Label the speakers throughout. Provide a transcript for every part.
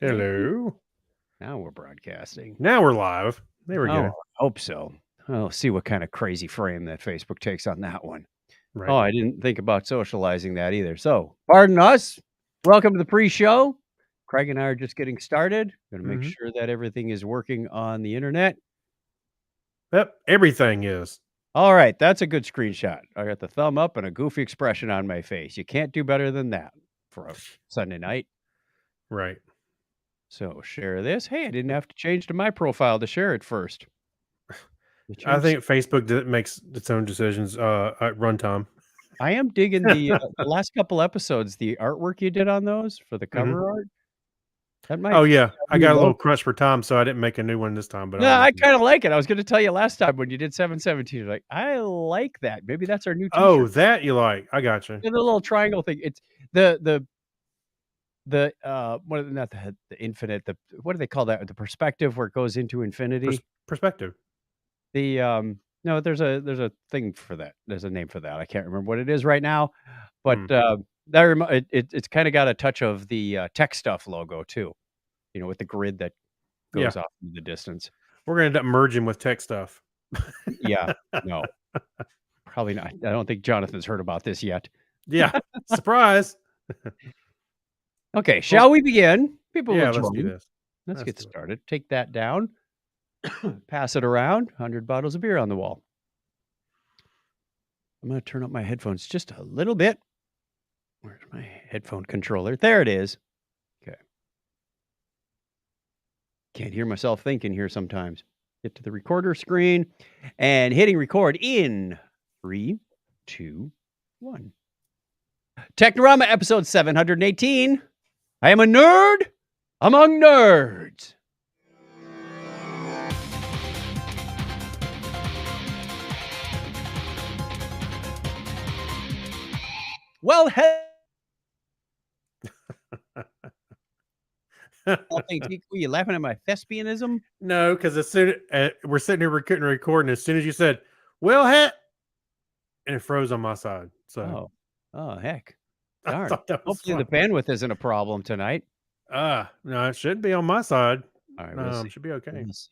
Speaker 1: Hello.
Speaker 2: Now we're broadcasting.
Speaker 1: Now we're live. There we
Speaker 2: Oh, I
Speaker 1: go.
Speaker 2: hope so. I'll see what kind of crazy frame that Facebook takes on that one.
Speaker 1: Right.
Speaker 2: Oh, I didn't think about socializing that either. So, pardon us. Welcome to the pre-show. Craig and I are just getting started. Going to make
Speaker 1: Mhm.
Speaker 2: sure that everything is working on the internet.
Speaker 1: Yep. Everything is.
Speaker 2: All right, that's a good screenshot. I got the thumb up and a goofy expression on my face. You can't do better than that for a Sunday night.
Speaker 1: Right.
Speaker 2: So, share this. Hey, I didn't have to change to my profile to share it first.
Speaker 1: I think Facebook makes its own decisions at runtime.
Speaker 2: I am digging the last couple episodes, the artwork you did on those for the
Speaker 1: Mhm.
Speaker 2: cover art. That might
Speaker 1: Oh, yeah. I
Speaker 2: be
Speaker 1: got a
Speaker 2: low.
Speaker 1: little crunch for time, so I didn't make a new one this time, but
Speaker 2: No,
Speaker 1: I'll
Speaker 2: I
Speaker 1: make it.
Speaker 2: kinda like it. I was gonna tell you last time when you did 717, you're like, "I like that." Maybe that's our new
Speaker 1: Oh,
Speaker 2: T-shirt.
Speaker 1: that you like. I got you.
Speaker 2: The little triangle thing. It's what not the infinite, what do they call that? The perspective where it goes into infinity?
Speaker 1: Perspective.
Speaker 2: No, there's a thing for that. There's a name for that. I can't remember what it is right now, but,
Speaker 1: Hmm.
Speaker 2: that it's kinda got a touch of the, Tech Stuff logo too, with the grid that
Speaker 1: Yeah.
Speaker 2: goes off in the distance.
Speaker 1: We're going to end up merging with tech stuff.
Speaker 2: Yeah, no, probably not. I don't think Jonathan's heard about this yet.
Speaker 1: Yeah. Surprise.
Speaker 2: Okay,
Speaker 1: Well,
Speaker 2: shall we begin? People will
Speaker 1: yeah, let's do
Speaker 2: join.
Speaker 1: this.
Speaker 2: Let's
Speaker 1: Let's
Speaker 2: get
Speaker 1: do it.
Speaker 2: started. Take that down, pass it around, 100 bottles of beer on the wall. I'm gonna turn up my headphones just a little bit. Where's my headphone controller? There it is. Okay. Can't hear myself thinking here sometimes. Get to the recorder screen and hitting record in 3, 2, 1. Technorama episode 718. I am a nerd among nerds. Well, you laughing at my thespianism?
Speaker 1: No, because as soon we're sitting here recording, as soon as you said, "Well, heck," and it froze on my side. So
Speaker 2: Oh, heck.
Speaker 1: I
Speaker 2: Darn.
Speaker 1: thought that was
Speaker 2: Hopefully the
Speaker 1: funny.
Speaker 2: bandwidth isn't a problem tonight.
Speaker 1: No, it should be on my side.
Speaker 2: All right, we'll see.
Speaker 1: Should be okay.
Speaker 2: We'll see.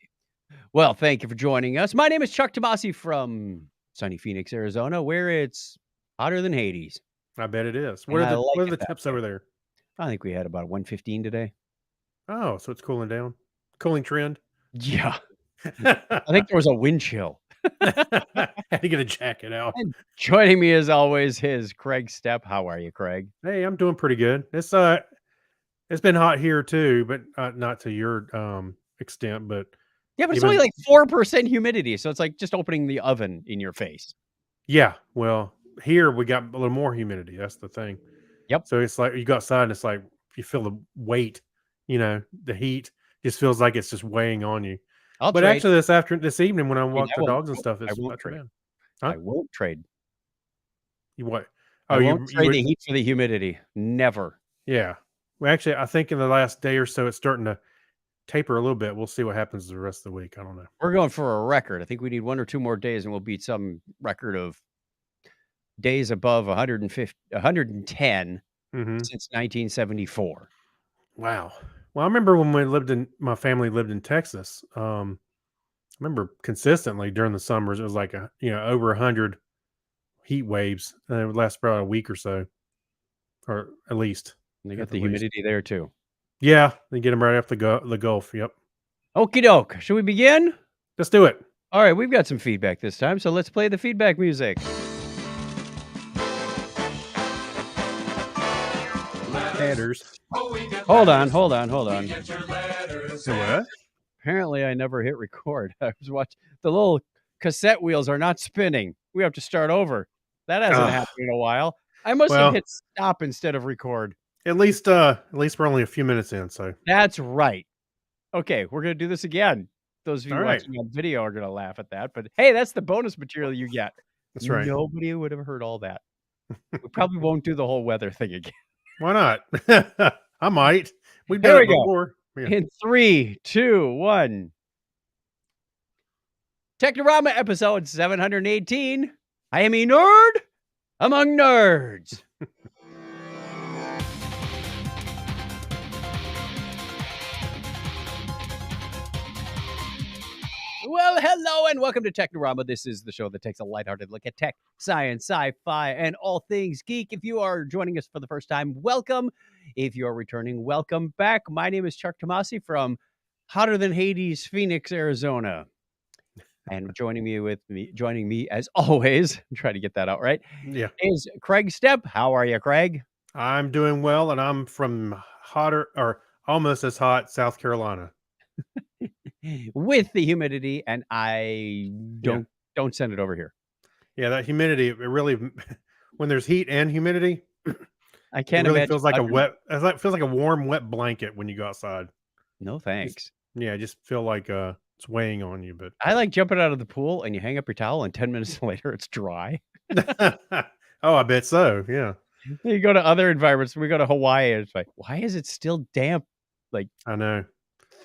Speaker 2: Well, thank you for joining us. My name is Chuck Tomasi from sunny Phoenix, Arizona, where it's hotter than Hades.
Speaker 1: I bet it is.
Speaker 2: And I
Speaker 1: What
Speaker 2: like
Speaker 1: are
Speaker 2: it
Speaker 1: the
Speaker 2: that
Speaker 1: temps
Speaker 2: way.
Speaker 1: over there?
Speaker 2: I think we had about 115 today.
Speaker 1: Oh, so it's cooling down. Cooling trend.
Speaker 2: Yeah. I think there was a wind chill.
Speaker 1: Had to get a jacket out.
Speaker 2: And joining me as always is Craig Stepp. How are you, Craig?
Speaker 1: Hey, I'm doing pretty good. It's been hot here too, but not to your extent. But
Speaker 2: Yeah, but it's only
Speaker 1: even
Speaker 2: like 4% humidity, so it's like just opening the oven in your face.
Speaker 1: yeah, well, here we got a little more humidity. That's the thing.
Speaker 2: Yep.
Speaker 1: So it's like you go outside and it's like you feel the weight, the heat just feels like it's just weighing on you.
Speaker 2: I'll
Speaker 1: But
Speaker 2: trade.
Speaker 1: actually, this evening when I walk
Speaker 2: I
Speaker 1: the
Speaker 2: won't
Speaker 1: dogs and stuff,
Speaker 2: I
Speaker 1: it's
Speaker 2: won't
Speaker 1: not too
Speaker 2: trade.
Speaker 1: bad. Huh?
Speaker 2: I won't trade.
Speaker 1: You what?
Speaker 2: I
Speaker 1: Oh,
Speaker 2: won't
Speaker 1: you
Speaker 2: trade
Speaker 1: would?
Speaker 2: the heat for the humidity. Never.
Speaker 1: Yeah. Well, actually, I think in the last day or so, it's starting to taper a little bit. We'll see what happens the rest of the week. I don't know.
Speaker 2: We're going for a record. I think we need 1 or 2 more days, and we'll beat some record of days above 150 110
Speaker 1: Hmm.
Speaker 2: since 1974.
Speaker 1: Wow. Well, I remember when my family lived in Texas. I remember consistently during the summers, it was like over 100 heat waves, and it would last for about a week or so, or at least,
Speaker 2: And they got
Speaker 1: at the
Speaker 2: the
Speaker 1: least.
Speaker 2: humidity there too.
Speaker 1: Yeah, they get them right off the Gulf. Yep.
Speaker 2: Okie doke. Should we begin?
Speaker 1: Let's do it.
Speaker 2: All right, we've got some feedback this time, so let's play the feedback music.
Speaker 1: Headers.
Speaker 2: Hold on.
Speaker 1: So what?
Speaker 2: Apparently, I never hit record. I was watching the little cassette wheels are not spinning. We have to start over. That hasn't
Speaker 1: Ah,
Speaker 2: happened in a while. I must have
Speaker 1: well,
Speaker 2: hit stop instead of record.
Speaker 1: at least we're only a few minutes in. So
Speaker 2: That's right. Okay, we're gonna do this again. Those of you
Speaker 1: all right,
Speaker 2: watching on video are gonna laugh at that, but hey, that's the bonus material you get.
Speaker 1: that's right.
Speaker 2: Nobody would have heard all that. We probably won't do the whole weather thing again.
Speaker 1: Why not? I might. We've
Speaker 2: Here
Speaker 1: done
Speaker 2: we
Speaker 1: it
Speaker 2: go.
Speaker 1: before. Yeah.
Speaker 2: In 3, 2, 1. Technorama episode 718. I am a nerd among nerds. Well, hello and welcome to Technorama. This is the show that takes a lighthearted look at tech, science, sci-fi, and all things geek. If you are joining us for the first time, welcome. If you are returning, welcome back. My name is Chuck Tomasi from hotter than Hades, Phoenix, Arizona. And joining me as always, try to get that out right,
Speaker 1: Yeah,
Speaker 2: is Craig Stepp. How are you, Craig?
Speaker 1: I'm doing well, and I'm from hotter or almost as hot South Carolina.
Speaker 2: With the humidity, and I
Speaker 1: Yeah,
Speaker 2: don't send it over here.
Speaker 1: yeah, that humidity, it really, when there's heat and humidity,
Speaker 2: I
Speaker 1: it
Speaker 2: can't
Speaker 1: really
Speaker 2: imagine.
Speaker 1: feels like it feels like a warm, wet blanket when you go outside.
Speaker 2: No
Speaker 1: Just,
Speaker 2: thanks.
Speaker 1: yeah, I just feel like it's weighing on you, but
Speaker 2: I like jumping out of the pool and you hang up your towel and 10 minutes later it's dry.
Speaker 1: oh, I bet so. Yeah,
Speaker 2: You go to other environments. We go to Hawaii and it's like, why is it still damp? Like
Speaker 1: I know.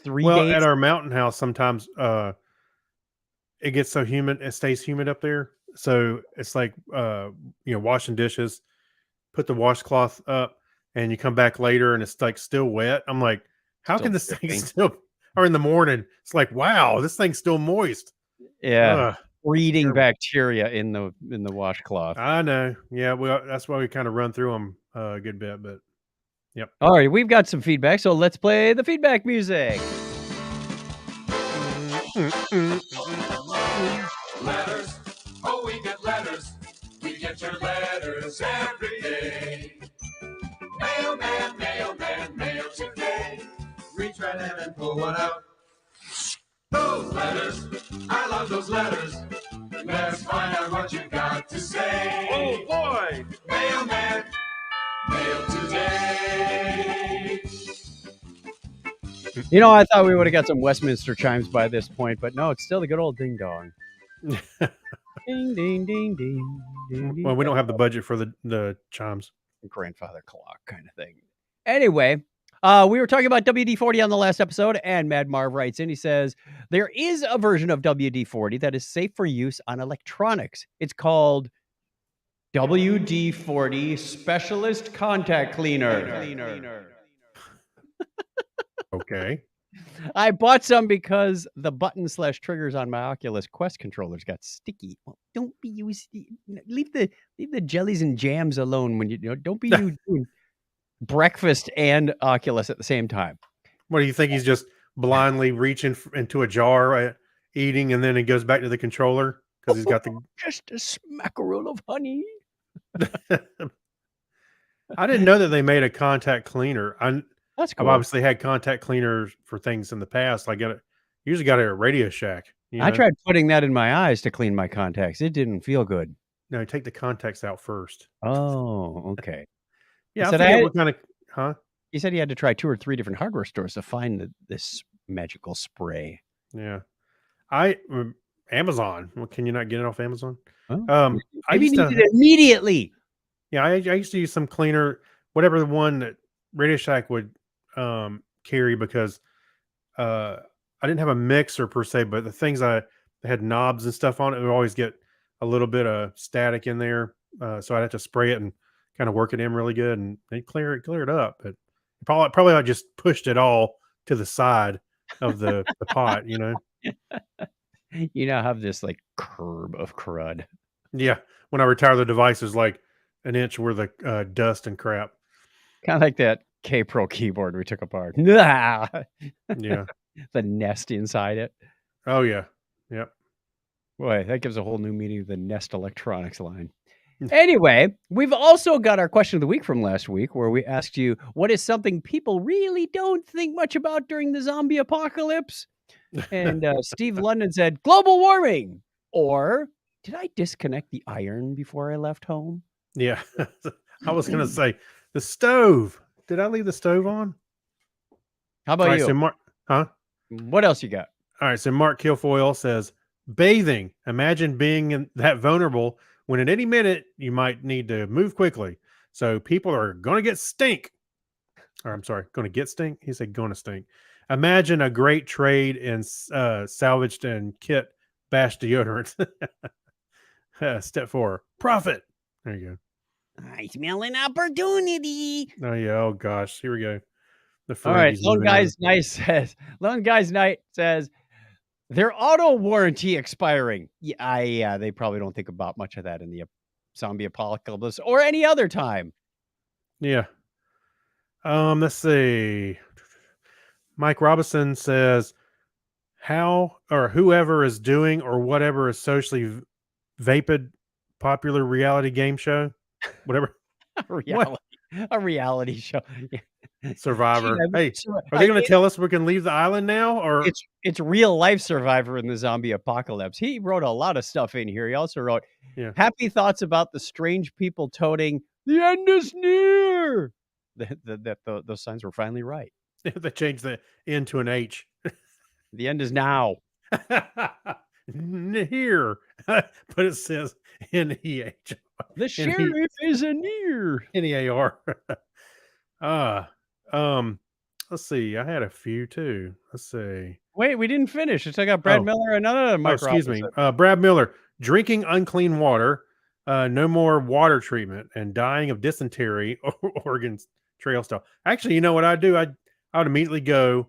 Speaker 2: 3
Speaker 1: Well,
Speaker 2: days?
Speaker 1: at our mountain house, sometimes it gets so humid, it stays humid up there. So it's like washing dishes, put the washcloth up, and you come back later and it's like still wet. I'm like, how
Speaker 2: Still
Speaker 1: can this thing
Speaker 2: dripping.
Speaker 1: still or in the morning? It's like, wow, this thing's still moist.
Speaker 2: Yeah.
Speaker 1: Ugh,
Speaker 2: Breeding
Speaker 1: terrible.
Speaker 2: bacteria in the washcloth.
Speaker 1: I know. Yeah, well, that's why we kind of run through them a good bit, but yep.
Speaker 2: All right, we've got some feedback, so let's play the feedback music.
Speaker 3: Letters, oh, we get letters. We get your letters every day. Mailman, mailman, mail today. Reach right in and pull one out. Those letters, I love those letters. Let's find out what you got to say.
Speaker 4: Oh boy!
Speaker 3: Mailman, mail today.
Speaker 2: You know, I thought we would have got some Westminster chimes by this point, but no, it's still the good old ding dong. Ding, ding, ding, ding, ding, ding.
Speaker 1: Well, we don't have the budget for the chimes.
Speaker 2: Grandfather clock kind of thing. Anyway, we were talking about WD-40 on the last episode, and Mad Marv writes in. He says, there is a version of WD-40 that is safe for use on electronics. It's called WD-40 Specialist Contact Cleaner.
Speaker 1: Okay.
Speaker 2: I bought some because the button/triggers on my Oculus Quest controllers got sticky. Well, don't be using, leave the jellies and jams alone when don't be doing breakfast and Oculus at the same time.
Speaker 1: What do you think? He's just blindly reaching into a jar, eating, and then he goes back to the controller because he's got the.
Speaker 2: Just a smackerel of honey.
Speaker 1: I didn't know that they made a contact cleaner.
Speaker 2: That's
Speaker 1: I've
Speaker 2: cool.
Speaker 1: obviously had contact cleaners for things in the past. I usually got it at Radio Shack.
Speaker 2: I tried putting that in my eyes to clean my contacts. It didn't feel good.
Speaker 1: No, take the contacts out first.
Speaker 2: Oh, okay.
Speaker 1: Yeah, I
Speaker 2: said
Speaker 1: forget what kind of. Huh?
Speaker 2: He said he had to try 2 or 3 different hardware stores to find this magical spray.
Speaker 1: Yeah, Amazon. Well, can you not get it off Amazon?
Speaker 2: Oh,
Speaker 1: I
Speaker 2: maybe
Speaker 1: used
Speaker 2: needed
Speaker 1: to.
Speaker 2: it immediately.
Speaker 1: Yeah, I used to use some cleaner, whatever the one that Radio Shack would carry, because I didn't have a mixer per se, but the things that had knobs and stuff on it would always get a little bit of static in there. So I'd have to spray it and kind of work it in really good, and they'd clear it up. But probably I just pushed it all to the side of the pot,
Speaker 2: You now have this like curb of crud.
Speaker 1: Yeah. When I retire the device, is like an inch worth of dust and crap.
Speaker 2: Kind of like that K-Pro keyboard we took apart. Yeah.
Speaker 1: Yeah.
Speaker 2: The nest inside it.
Speaker 1: Oh yeah. Yep.
Speaker 2: Boy, that gives a whole new meaning to the Nest Electronics line. Anyway, we've also got our question of the week from last week, where we asked you, what is something people really don't think much about during the zombie apocalypse? And Steve London said, global warming. Or did I disconnect the iron before I left home?
Speaker 1: Yeah. I was gonna say the stove. Did I leave the stove on?
Speaker 2: How about
Speaker 1: All right,
Speaker 2: you?
Speaker 1: so Mark, huh?
Speaker 2: What else you got?
Speaker 1: All right, so Mark Kilfoyle says bathing. Imagine being that vulnerable when at any minute you might need to move quickly. So people are going to get stink. Or I'm sorry, going to get stink. He said going to stink. Imagine a great trade in salvaged and kit bash deodorant. Step 4, profit. There you go.
Speaker 2: I smell an opportunity.
Speaker 1: Oh yeah. Oh gosh. Here we go. The
Speaker 2: All right.
Speaker 1: Ferengis
Speaker 2: Lone
Speaker 1: moving in.
Speaker 2: Guy's Night says, Their auto warranty expiring. Yeah, they probably don't think about much of that in the zombie apocalypse or any other time.
Speaker 1: Yeah. Let's see. Mike Robinson says, how or whoever is doing or whatever is socially vapid popular reality game show, whatever.
Speaker 2: A reality show. Yeah.
Speaker 1: Survivor.
Speaker 2: Gee,
Speaker 1: Hey,
Speaker 2: so,
Speaker 1: are they going to tell us we can leave the island now? Or
Speaker 2: it's real life Survivor in the zombie apocalypse. He wrote a lot of stuff in here. He also wrote happy thoughts about the strange people toting the end is near. Those signs were finally right.
Speaker 1: they changed the N to an H.
Speaker 2: The end is now.
Speaker 1: Here, but it says N-E-H.
Speaker 2: The sheriff is near.
Speaker 1: N-E-A-R. Let's see. I had a few too. Let's see.
Speaker 2: Wait, we didn't finish. I got Brad Miller and another Mike
Speaker 1: excuse me.
Speaker 2: Robinson.
Speaker 1: Brad Miller, drinking unclean water, no more water treatment, and dying of dysentery, Oregon Trail stuff. Actually, you know what I'd do? I would immediately go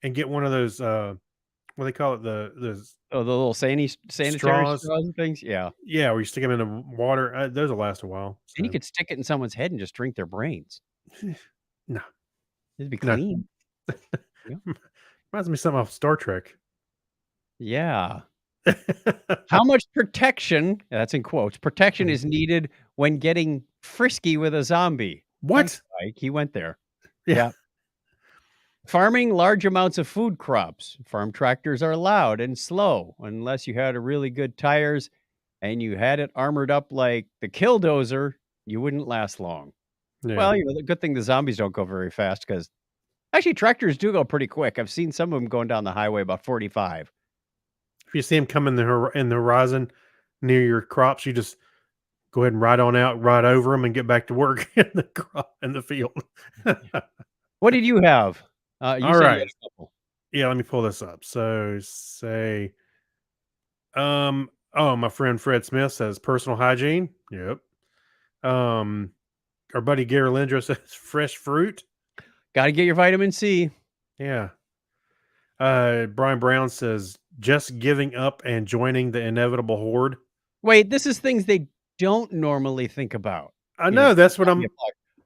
Speaker 1: and get one of those what do they call it? The
Speaker 2: little sanitary straws and things. Yeah.
Speaker 1: Yeah, where you stick them in the water. Those will last a while. So.
Speaker 2: And you could stick it in someone's head and just drink their brains.
Speaker 1: No.
Speaker 2: It'd be clean.
Speaker 1: Yeah. Reminds me of something off Star Trek.
Speaker 2: Yeah. How much protection, that's in quotes, protection is needed when getting frisky with a zombie?
Speaker 1: What?
Speaker 2: Mike, he went there.
Speaker 1: Yeah.
Speaker 2: Farming large amounts of food crops. Farm tractors are loud and slow unless you had a really good tires and you had it armored up like the Killdozer, you wouldn't last long. Yeah. Well, the good thing the zombies don't go very fast because actually tractors do go pretty quick. I've seen some of them going down the highway about 45.
Speaker 1: If you see them come in the horizon near your crops, you just go ahead and ride on out, ride over them, and get back to work in the field.
Speaker 2: What did you have?
Speaker 1: All right. Yeah, let me pull this up. So say, my friend Fred Smith says personal hygiene. Yep. Our buddy Gary Lindro says fresh fruit.
Speaker 2: Got to get your vitamin C.
Speaker 1: Yeah. Brian Brown says just giving up and joining the inevitable horde.
Speaker 2: Wait, this is things they don't normally think about.
Speaker 1: I know. That's what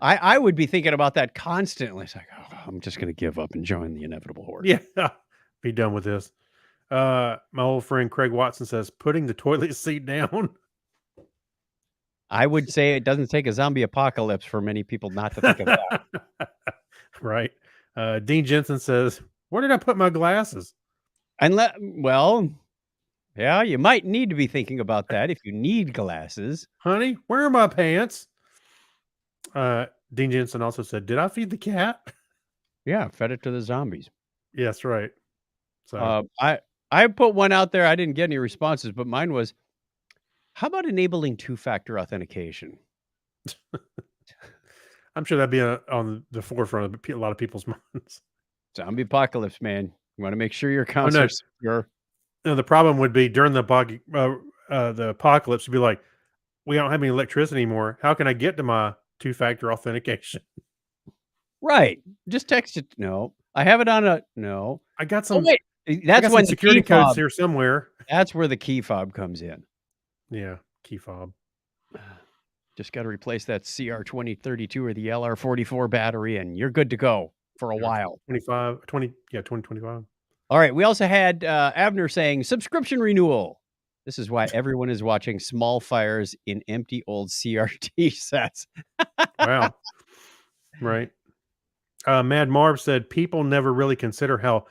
Speaker 2: I would be thinking about that constantly. It's like, I'm just going to give up and join the inevitable horde.
Speaker 1: Yeah. Be done with this. My old friend Craig Watson says putting the toilet seat down.
Speaker 2: I would say it doesn't take a zombie apocalypse for many people not to think of that.
Speaker 1: Right. Dean Jensen says, where did I put my glasses?
Speaker 2: Well, yeah, you might need to be thinking about that if you need glasses.
Speaker 1: Honey, where are my pants? Dean Jensen also said, did I feed the cat?
Speaker 2: Yeah, fed it to the zombies.
Speaker 1: Yes, right. So
Speaker 2: I put one out there. I didn't get any responses, but mine was, how about enabling two-factor authentication?
Speaker 1: I'm sure that'd be on the forefront of a lot of people's minds.
Speaker 2: Zombie apocalypse, man. You want to make sure your accounts are secure.
Speaker 1: No, the problem would be during the apocalypse, you'd be like, we don't have any electricity anymore. How can I get to my two-factor authentication?
Speaker 2: Right. Just text it. No. I have it on a... No.
Speaker 1: I got some...
Speaker 2: Oh, wait. That's when
Speaker 1: security codes here somewhere.
Speaker 2: That's where the key fob comes in.
Speaker 1: Yeah, key fob.
Speaker 2: Just got to replace that CR2032 or the LR44 battery, and you're good to go for a while.
Speaker 1: 2025.
Speaker 2: All right. We also had Abner saying subscription renewal. This is why everyone is watching small fires in empty old CRT sets.
Speaker 1: Wow. Right. Mad Marv said people never really consider how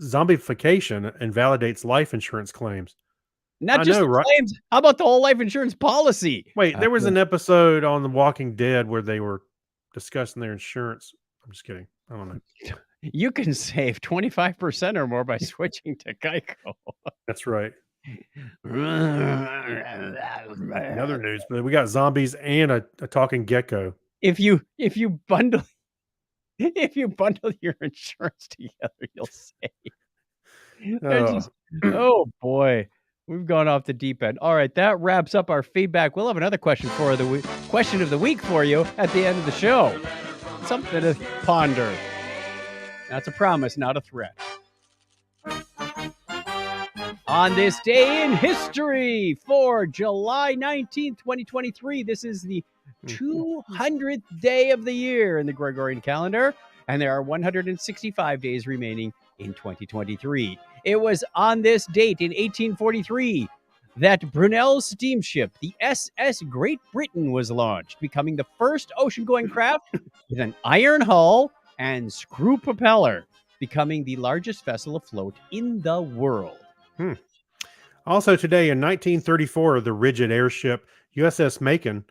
Speaker 1: zombification invalidates life insurance claims.
Speaker 2: Not just claims. How about the whole life insurance policy?
Speaker 1: Wait, there was an episode on The Walking Dead where they were discussing their insurance. I'm just kidding. I don't know.
Speaker 2: You can save 25% or more by switching to Geico.
Speaker 1: That's right. In other news, but we got zombies and a talking gecko.
Speaker 2: If you bundle your insurance together, you'll save. Oh boy. We've gone off the deep end. All right, that wraps up our feedback. We'll have another question of the week for you at the end of the show. Something to ponder. That's a promise, not a threat. On this day in history for July 19th, 2023, this is the 200th day of the year in the Gregorian calendar, and there are 165 days remaining in 2023. It was on this date in 1843 that Brunel's steamship, the SS Great Britain, was launched, becoming the first ocean-going craft with an iron hull and screw propeller, becoming the largest vessel afloat in the world.
Speaker 1: Also today in 1934, the rigid airship USS Macon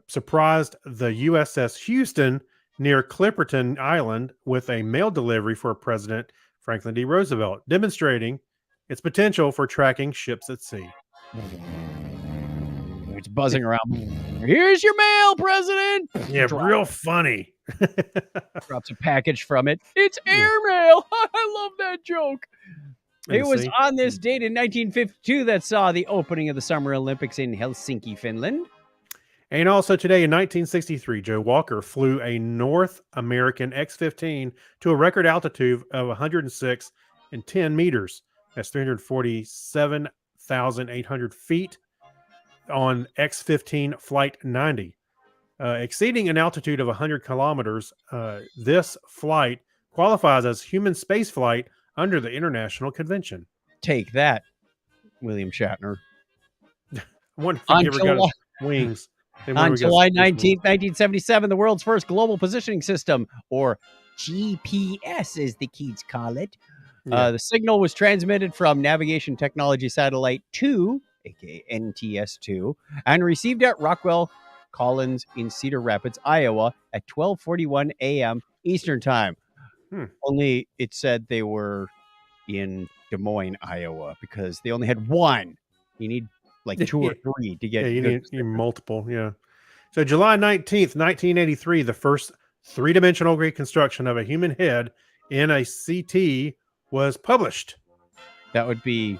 Speaker 1: surprised the USS Houston near Clipperton Island with a mail delivery for President Franklin D. Roosevelt, demonstrating its potential for tracking ships at sea.
Speaker 2: It's buzzing around. Here's your mail, President.
Speaker 1: Yeah, real funny.
Speaker 2: Drops a package from it. It's airmail. I love that joke. It was on this date in 1952 that saw the opening of the Summer Olympics in Helsinki, Finland.
Speaker 1: And also today in 1963, Joe Walker flew a North American X-15 to a record altitude of 106.10 meters. That's 347,800 feet on X-15 Flight 90. Exceeding an altitude of 100 kilometers, this flight qualifies as human space flight under the International Convention.
Speaker 2: Take that, William Shatner.
Speaker 1: I wonder if he ever got his wings.
Speaker 2: On July 19th, 1977, the world's first global positioning system, or GPS as the kids call it. The signal was transmitted from Navigation Technology Satellite 2, aka NTS-2, and received at Rockwell Collins in Cedar Rapids, Iowa at 12:41 a.m. Eastern Time. Only it said they were in Des Moines, Iowa, because they only had one. You need like 2 or 3 to get.
Speaker 1: You need multiple. Yeah. So July 19th, 1983, the first 3-dimensional reconstruction of a human head in a CT was published.
Speaker 2: That would be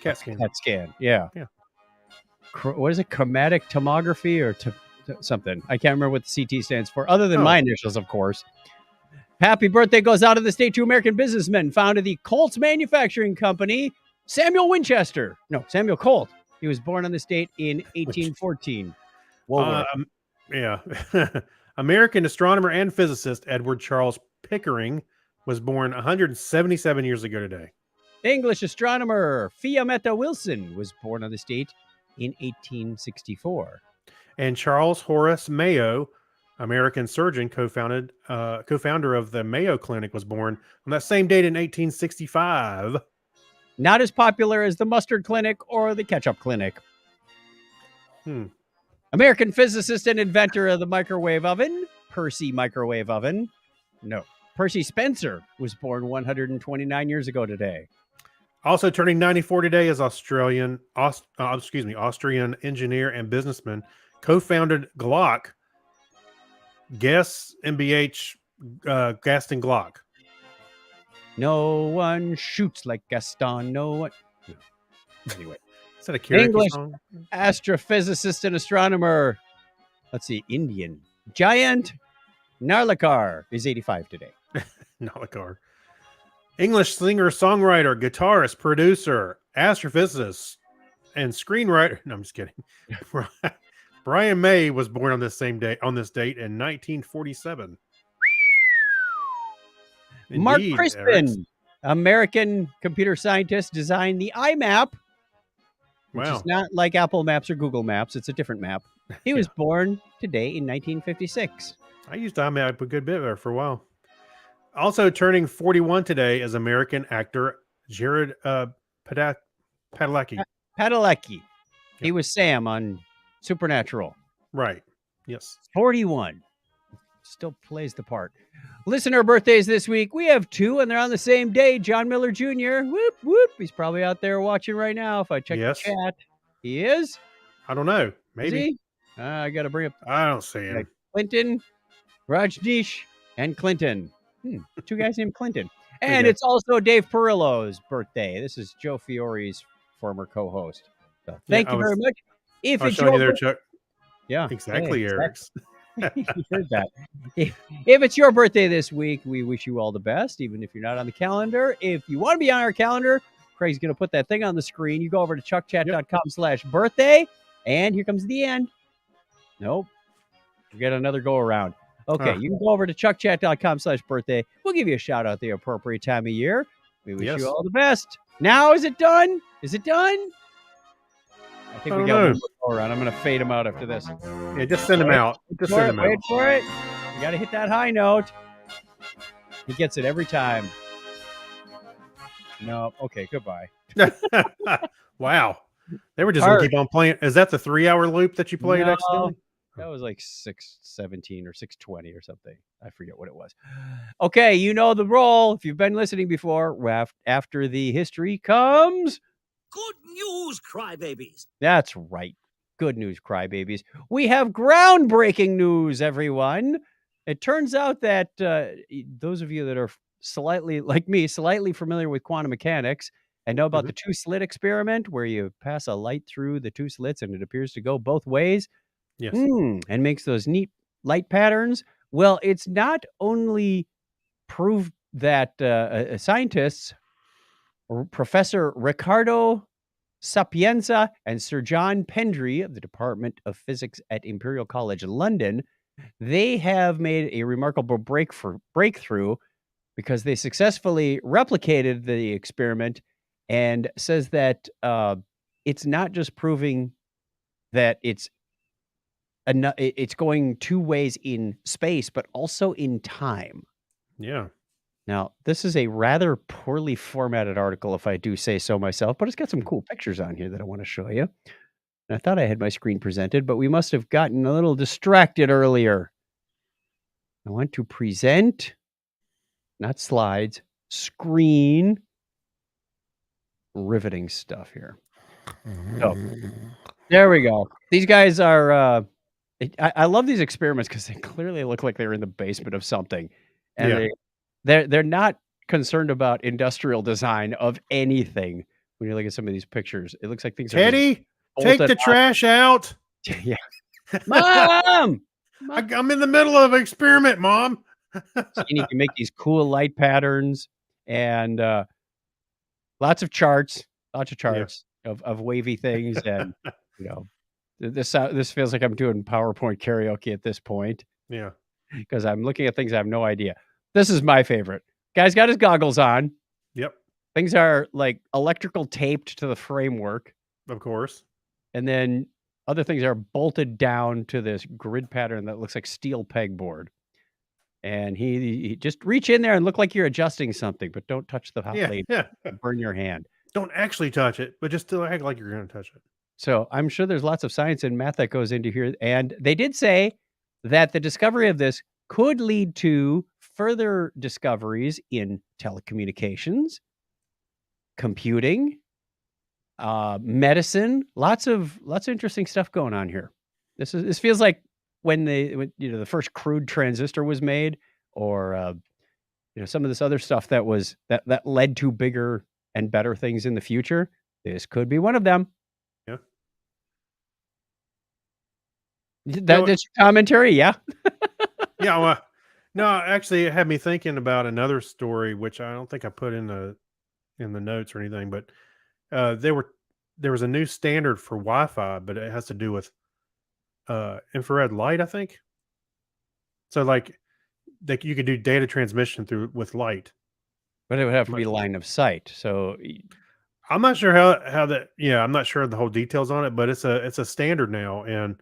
Speaker 1: CAT scan.
Speaker 2: CAT scan. Yeah. What is it? Chromatic tomography or something? I can't remember what the CT stands for, other than my initials, of course. Happy birthday goes out of the state to American businessman, founded the Colts Manufacturing Company, Samuel Colt. He was born on this date in 1814.
Speaker 1: American astronomer and physicist Edward Charles Pickering was born 177 years ago today.
Speaker 2: English astronomer Fiametta Wilson was born on this date in 1864.
Speaker 1: And Charles Horace Mayo, American surgeon, co-founder of the Mayo Clinic, was born on that same date in 1865.
Speaker 2: Not as popular as the Mustard Clinic or the Ketchup Clinic. American physicist and inventor of the microwave oven, Percy Microwave Oven. No, Percy Spencer was born 129 years ago today.
Speaker 1: Also turning 94 today is Austrian engineer and businessman, co-founded Glock, Guess MBH, Gaston Glock.
Speaker 2: No one shoots like Gaston. No one. Anyway,
Speaker 1: is that a karaoke
Speaker 2: English
Speaker 1: song?
Speaker 2: Astrophysicist and astronomer. Let's see, Indian giant Narlikar is 85 today.
Speaker 1: Narlikar. English singer, songwriter, guitarist, producer, astrophysicist, and screenwriter. No, I'm just kidding. Brian May was born on this date in 1947.
Speaker 2: Mark
Speaker 1: Indeed,
Speaker 2: Crispin,
Speaker 1: Eric.
Speaker 2: American computer scientist, designed the iMap, which is not like Apple Maps or Google Maps. It's a different map. He was born today in 1956.
Speaker 1: I used iMap a good bit there for a while. Also turning 41 today is American actor Jared Padalecki.
Speaker 2: Padalecki. He was Sam on Supernatural.
Speaker 1: Right. Yes.
Speaker 2: 41. Still plays the part. Listener birthdays this week. We have 2, and they're on the same day. John Miller Jr. Whoop, whoop. He's probably out there watching right now. If I check the chat. He is?
Speaker 1: I don't know. Maybe.
Speaker 2: I got to bring up.
Speaker 1: I don't see him.
Speaker 2: Clinton, Rajneesh, and Clinton. 2 guys named Clinton. And it's also Dave Perillo's birthday. This is Joe Fiore's former co-host. So thank you very much. If it's your
Speaker 1: there, Chuck.
Speaker 2: Yeah,
Speaker 1: exactly, Eric's.
Speaker 2: You heard that. If it's your birthday this week, we wish you all the best, even if you're not on the calendar. If you want to be on our calendar, Craig's going to put that thing on the screen. You go over to chuckchat.com/birthday, and here comes the end. Nope. We got another go around. Okay, you can go over to chuckchat.com/birthday. We'll give you a shout out at the appropriate time of year. We wish you all the best. Now, is it done? Is it done? I think we got one more go around. I'm going to fade him out after this.
Speaker 1: Yeah, just send him out. Just send him out.
Speaker 2: Wait for it. You got to hit that high note. He gets it every time. No. Okay, goodbye.
Speaker 1: Wow. They were just going to keep on playing. Is that the 3-hour loop that you played accidentally?
Speaker 2: That was like 6:17 or 6:20 or something. I forget what it was. Okay, you know the role. If you've been listening before, after the history comes...
Speaker 4: Good news, crybabies.
Speaker 2: That's right. Good news, crybabies. We have groundbreaking news, everyone. It turns out that those of you that are slightly, like me, slightly familiar with quantum mechanics and know about the two-slit experiment where you pass a light through the two slits and it appears to go both ways.
Speaker 1: Yes.
Speaker 2: And makes those neat light patterns. Well, it's not only proved that scientists, Professor Ricardo Sapienza and Sir John Pendry of the Department of Physics at Imperial College London, they have made a remarkable breakthrough because they successfully replicated the experiment and says that it's not just proving that it's going two ways in space, but also in time.
Speaker 1: Yeah.
Speaker 2: Now, this is a rather poorly formatted article, if I do say so myself, but it's got some cool pictures on here that I want to show you. And I thought I had my screen presented, but we must have gotten a little distracted earlier. I want to present, not slides, screen. Riveting stuff here. So, there we go. These guys are... I love these experiments because they clearly look like they're in the basement of something, and they're not concerned about industrial design of anything. When you look at some of these pictures, it looks like things
Speaker 1: Teddy, take the trash out.
Speaker 2: Yeah, Mom,
Speaker 1: I'm in the middle of an experiment, Mom.
Speaker 2: So you need to make these cool light patterns and lots of charts of wavy things, and This feels like I'm doing PowerPoint karaoke at this point.
Speaker 1: Yeah.
Speaker 2: Because I'm looking at things I have no idea. This is my favorite. Guy's got his goggles on.
Speaker 1: Yep.
Speaker 2: Things are like electrical taped to the framework.
Speaker 1: Of course.
Speaker 2: And then other things are bolted down to this grid pattern that looks like steel pegboard. And he just reach in there and look like you're adjusting something, but don't touch the hot blade.
Speaker 1: Yeah.
Speaker 2: Burn your hand.
Speaker 1: Don't actually touch it, but just still act like you're going to touch it.
Speaker 2: So I'm sure there's lots of science and math that goes into here. And they did say that the discovery of this could lead to further discoveries in telecommunications, computing, medicine, lots of interesting stuff going on here. This feels like when the first crude transistor was made, or some of this other stuff that led to bigger and better things in the future. This could be one of them. That's your commentary, yeah.
Speaker 1: Yeah, well, no, actually, it had me thinking about another story, which I don't think I put in the notes or anything. But there was a new standard for Wi-Fi, but it has to do with infrared light, I think. So, like you could do data transmission with light,
Speaker 2: but it would have to be line of sight. So,
Speaker 1: I'm not sure how that. Yeah, I'm not sure the whole details on it, but it's a standard now, and.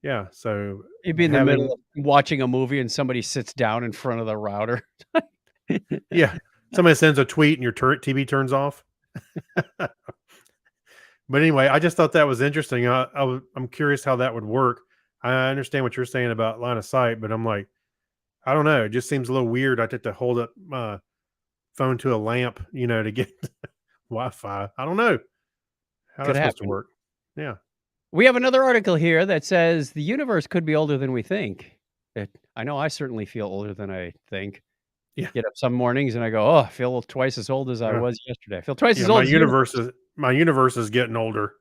Speaker 1: Yeah, so
Speaker 2: you'd be in the middle of watching a movie and somebody sits down in front of the router.
Speaker 1: Yeah, somebody sends a tweet and your TV turns off. But anyway, I just thought that was interesting. I'm curious how that would work. I understand what you're saying about line of sight, but I'm like, I don't know. It just seems a little weird. I have to hold up my phone to a lamp, to get Wi-Fi. I don't know how that's supposed to work. Yeah.
Speaker 2: We have another article here that says the universe could be older than we think. I know I certainly feel older than I think.
Speaker 1: Yeah.
Speaker 2: Get up some mornings and I go, I feel twice as old as I was yesterday. I feel twice as old.
Speaker 1: My universe is getting older.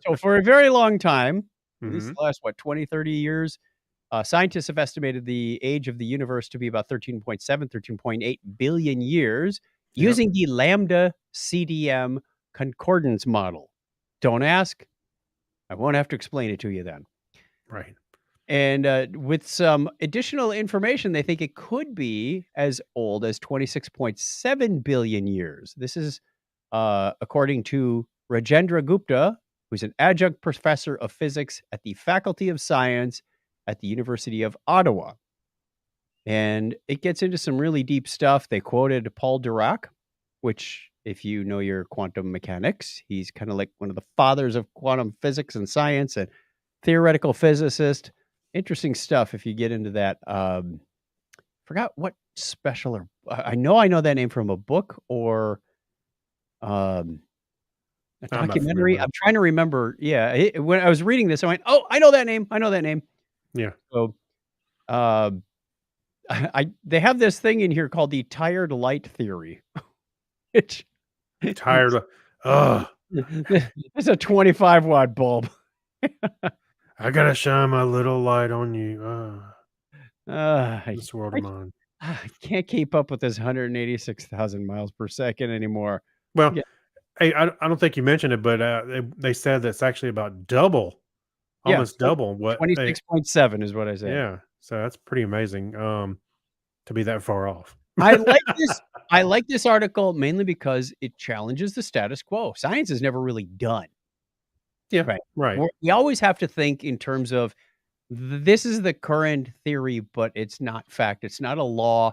Speaker 2: So for a very long time, at least the last 20, 30 years, scientists have estimated the age of the universe to be about 13.7, 13.8 billion years using the Lambda CDM concordance model. Don't ask. I won't have to explain it to you then.
Speaker 1: Right.
Speaker 2: And with some additional information, they think it could be as old as 26.7 billion years. This is according to Rajendra Gupta, who's an adjunct professor of physics at the Faculty of Science at the University of Ottawa. And it gets into some really deep stuff. They quoted Paul Dirac, which, if you know your quantum mechanics, he's kind of like one of the fathers of quantum physics and science and theoretical physicist. Interesting stuff if you get into that. Forgot what special or I know that name from a book or a
Speaker 1: I'm not familiar
Speaker 2: documentary.
Speaker 1: with it.
Speaker 2: I'm trying to remember. Yeah, when I was reading this, I went, "Oh, I know that name. I know that name."
Speaker 1: Yeah.
Speaker 2: So, they have this thing in here called the tired light theory, which
Speaker 1: Tired. Ugh.
Speaker 2: it's a 25 watt bulb.
Speaker 1: I gotta shine my little light on you.
Speaker 2: I
Speaker 1: This world of mine.
Speaker 2: can't keep up with this 186,000 miles per second anymore.
Speaker 1: Well,
Speaker 2: Yeah.
Speaker 1: hey, I don't think you mentioned it, but they said that's actually about double,
Speaker 2: Yeah,
Speaker 1: almost double what they.
Speaker 2: 26.7 is what I said.
Speaker 1: Yeah. So that's pretty amazing. To be that far off.
Speaker 2: I like this. I like this article mainly because it challenges the status quo. Science is never really done.
Speaker 1: Yeah.
Speaker 2: Right.
Speaker 1: Right.
Speaker 2: We always have to think in terms of this is the current theory, but it's not fact. It's not a law.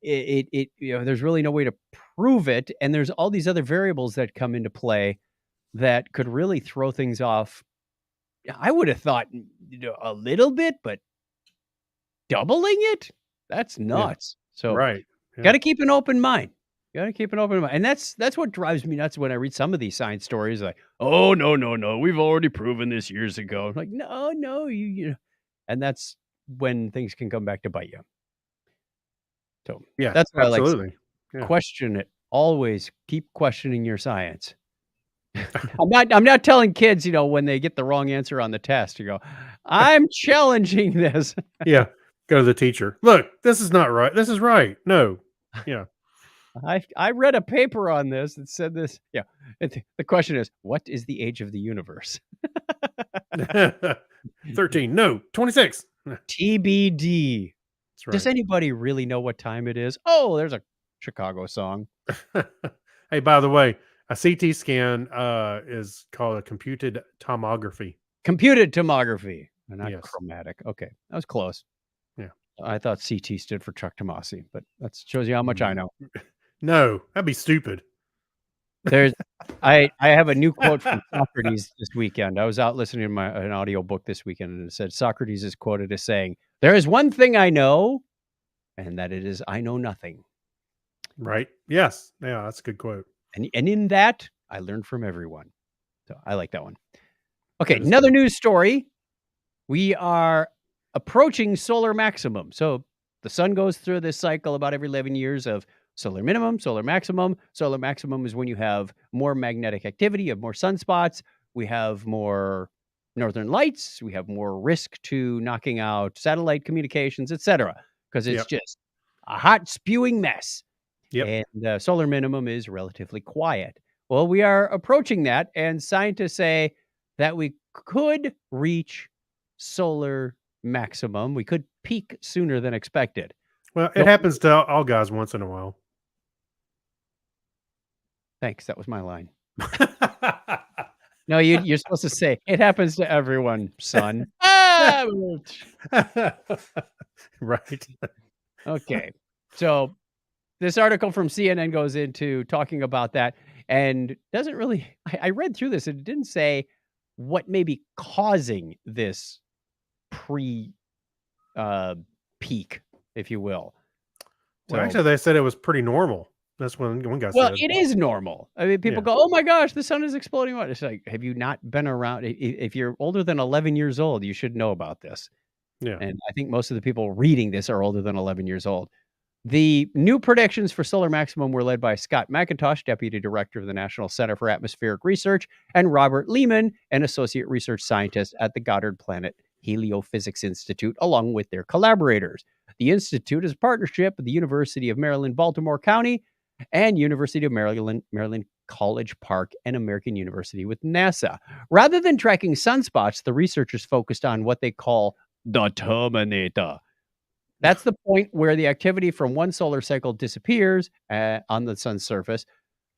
Speaker 2: There's really no way to prove it, and there's all these other variables that come into play that could really throw things off. I would have thought a little bit, but doubling it? That's nuts. So
Speaker 1: Right. Yeah.
Speaker 2: got to keep an open mind. Got to keep an open mind. And that's what drives me nuts when I read some of these science stories like, "Oh, no. We've already proven this years ago." I'm like, "No, you know." And that's when things can come back to bite you. So,
Speaker 1: Yeah.
Speaker 2: that's what I like.
Speaker 1: Absolutely. Yeah.
Speaker 2: Question it. Always keep questioning your science. I'm not telling kids, when they get the wrong answer on the test, you go, "I'm challenging this."
Speaker 1: Yeah. Go to the teacher. Look, this is not right. This is right. No. Yeah.
Speaker 2: I read a paper on this that said this. Yeah. The question is, what is the age of the universe?
Speaker 1: 13. No. 26.
Speaker 2: TBD.
Speaker 1: That's
Speaker 2: Does
Speaker 1: right.
Speaker 2: anybody really know what time it is? Oh, there's a Chicago song.
Speaker 1: Hey, by the way, a CT scan is called a computed tomography.
Speaker 2: Computed tomography, not
Speaker 1: Yes.
Speaker 2: chromatic. Okay, that was close.
Speaker 1: Yeah.
Speaker 2: I thought CT stood for Chuck Tomasi, but that shows you how much I know.
Speaker 1: No, that'd be stupid.
Speaker 2: There's, I have a new quote from Socrates this weekend. I was out listening to an audio book this weekend, and it said Socrates is quoted as saying, "There is one thing I know, and that it is I know nothing."
Speaker 1: Right? Yes. Yeah, that's a good quote.
Speaker 2: And in that, I learned from everyone. So I like that one. Okay,
Speaker 1: That is
Speaker 2: another
Speaker 1: good.
Speaker 2: news story. We are approaching solar maximum. So the sun goes through this cycle about every 11 years of solar minimum, solar maximum. Solar maximum is when you have more magnetic activity, you have more sunspots, we have more northern lights, we have more risk to knocking out satellite communications, etc. Because it's
Speaker 1: Yep.
Speaker 2: just a hot spewing mess.
Speaker 1: Yep.
Speaker 2: And solar minimum is relatively quiet. Well, we are approaching that, and scientists say that we could reach solar maximum. We could peak sooner than expected.
Speaker 1: Well, it
Speaker 2: Nope.
Speaker 1: happens to all guys once in a while.
Speaker 2: Thanks. That was my line. No, you're supposed to say it happens to everyone, son. Ah!
Speaker 1: Right.
Speaker 2: Okay. So this article from CNN goes into talking about that and doesn't really. I read through this and it didn't say what may be causing this pre peak, if you will.
Speaker 1: Well,
Speaker 2: So-
Speaker 1: actually, they said it was pretty normal. That's when one guy
Speaker 2: Well,
Speaker 1: said.
Speaker 2: it is normal. I mean, people
Speaker 1: Yeah.
Speaker 2: go, "Oh my gosh, the sun is exploding!" What? It's like, have you not been around? If you're older than 11 years old, you should know about this.
Speaker 1: Yeah.
Speaker 2: And I think most of the people reading this are older than 11 years old. The new predictions for solar maximum were led by Scott McIntosh, Deputy Director of the National Center for Atmospheric Research, and Robert Lehman, an Associate Research Scientist at the Goddard Planet Heliophysics Institute, along with their collaborators. The institute is a partnership with the University of Maryland, Baltimore County, and University of Maryland College Park and American University with NASA. Rather than tracking sunspots, the researchers focused on what they call the terminator. That's the point where the activity from one solar cycle disappears on the sun's surface,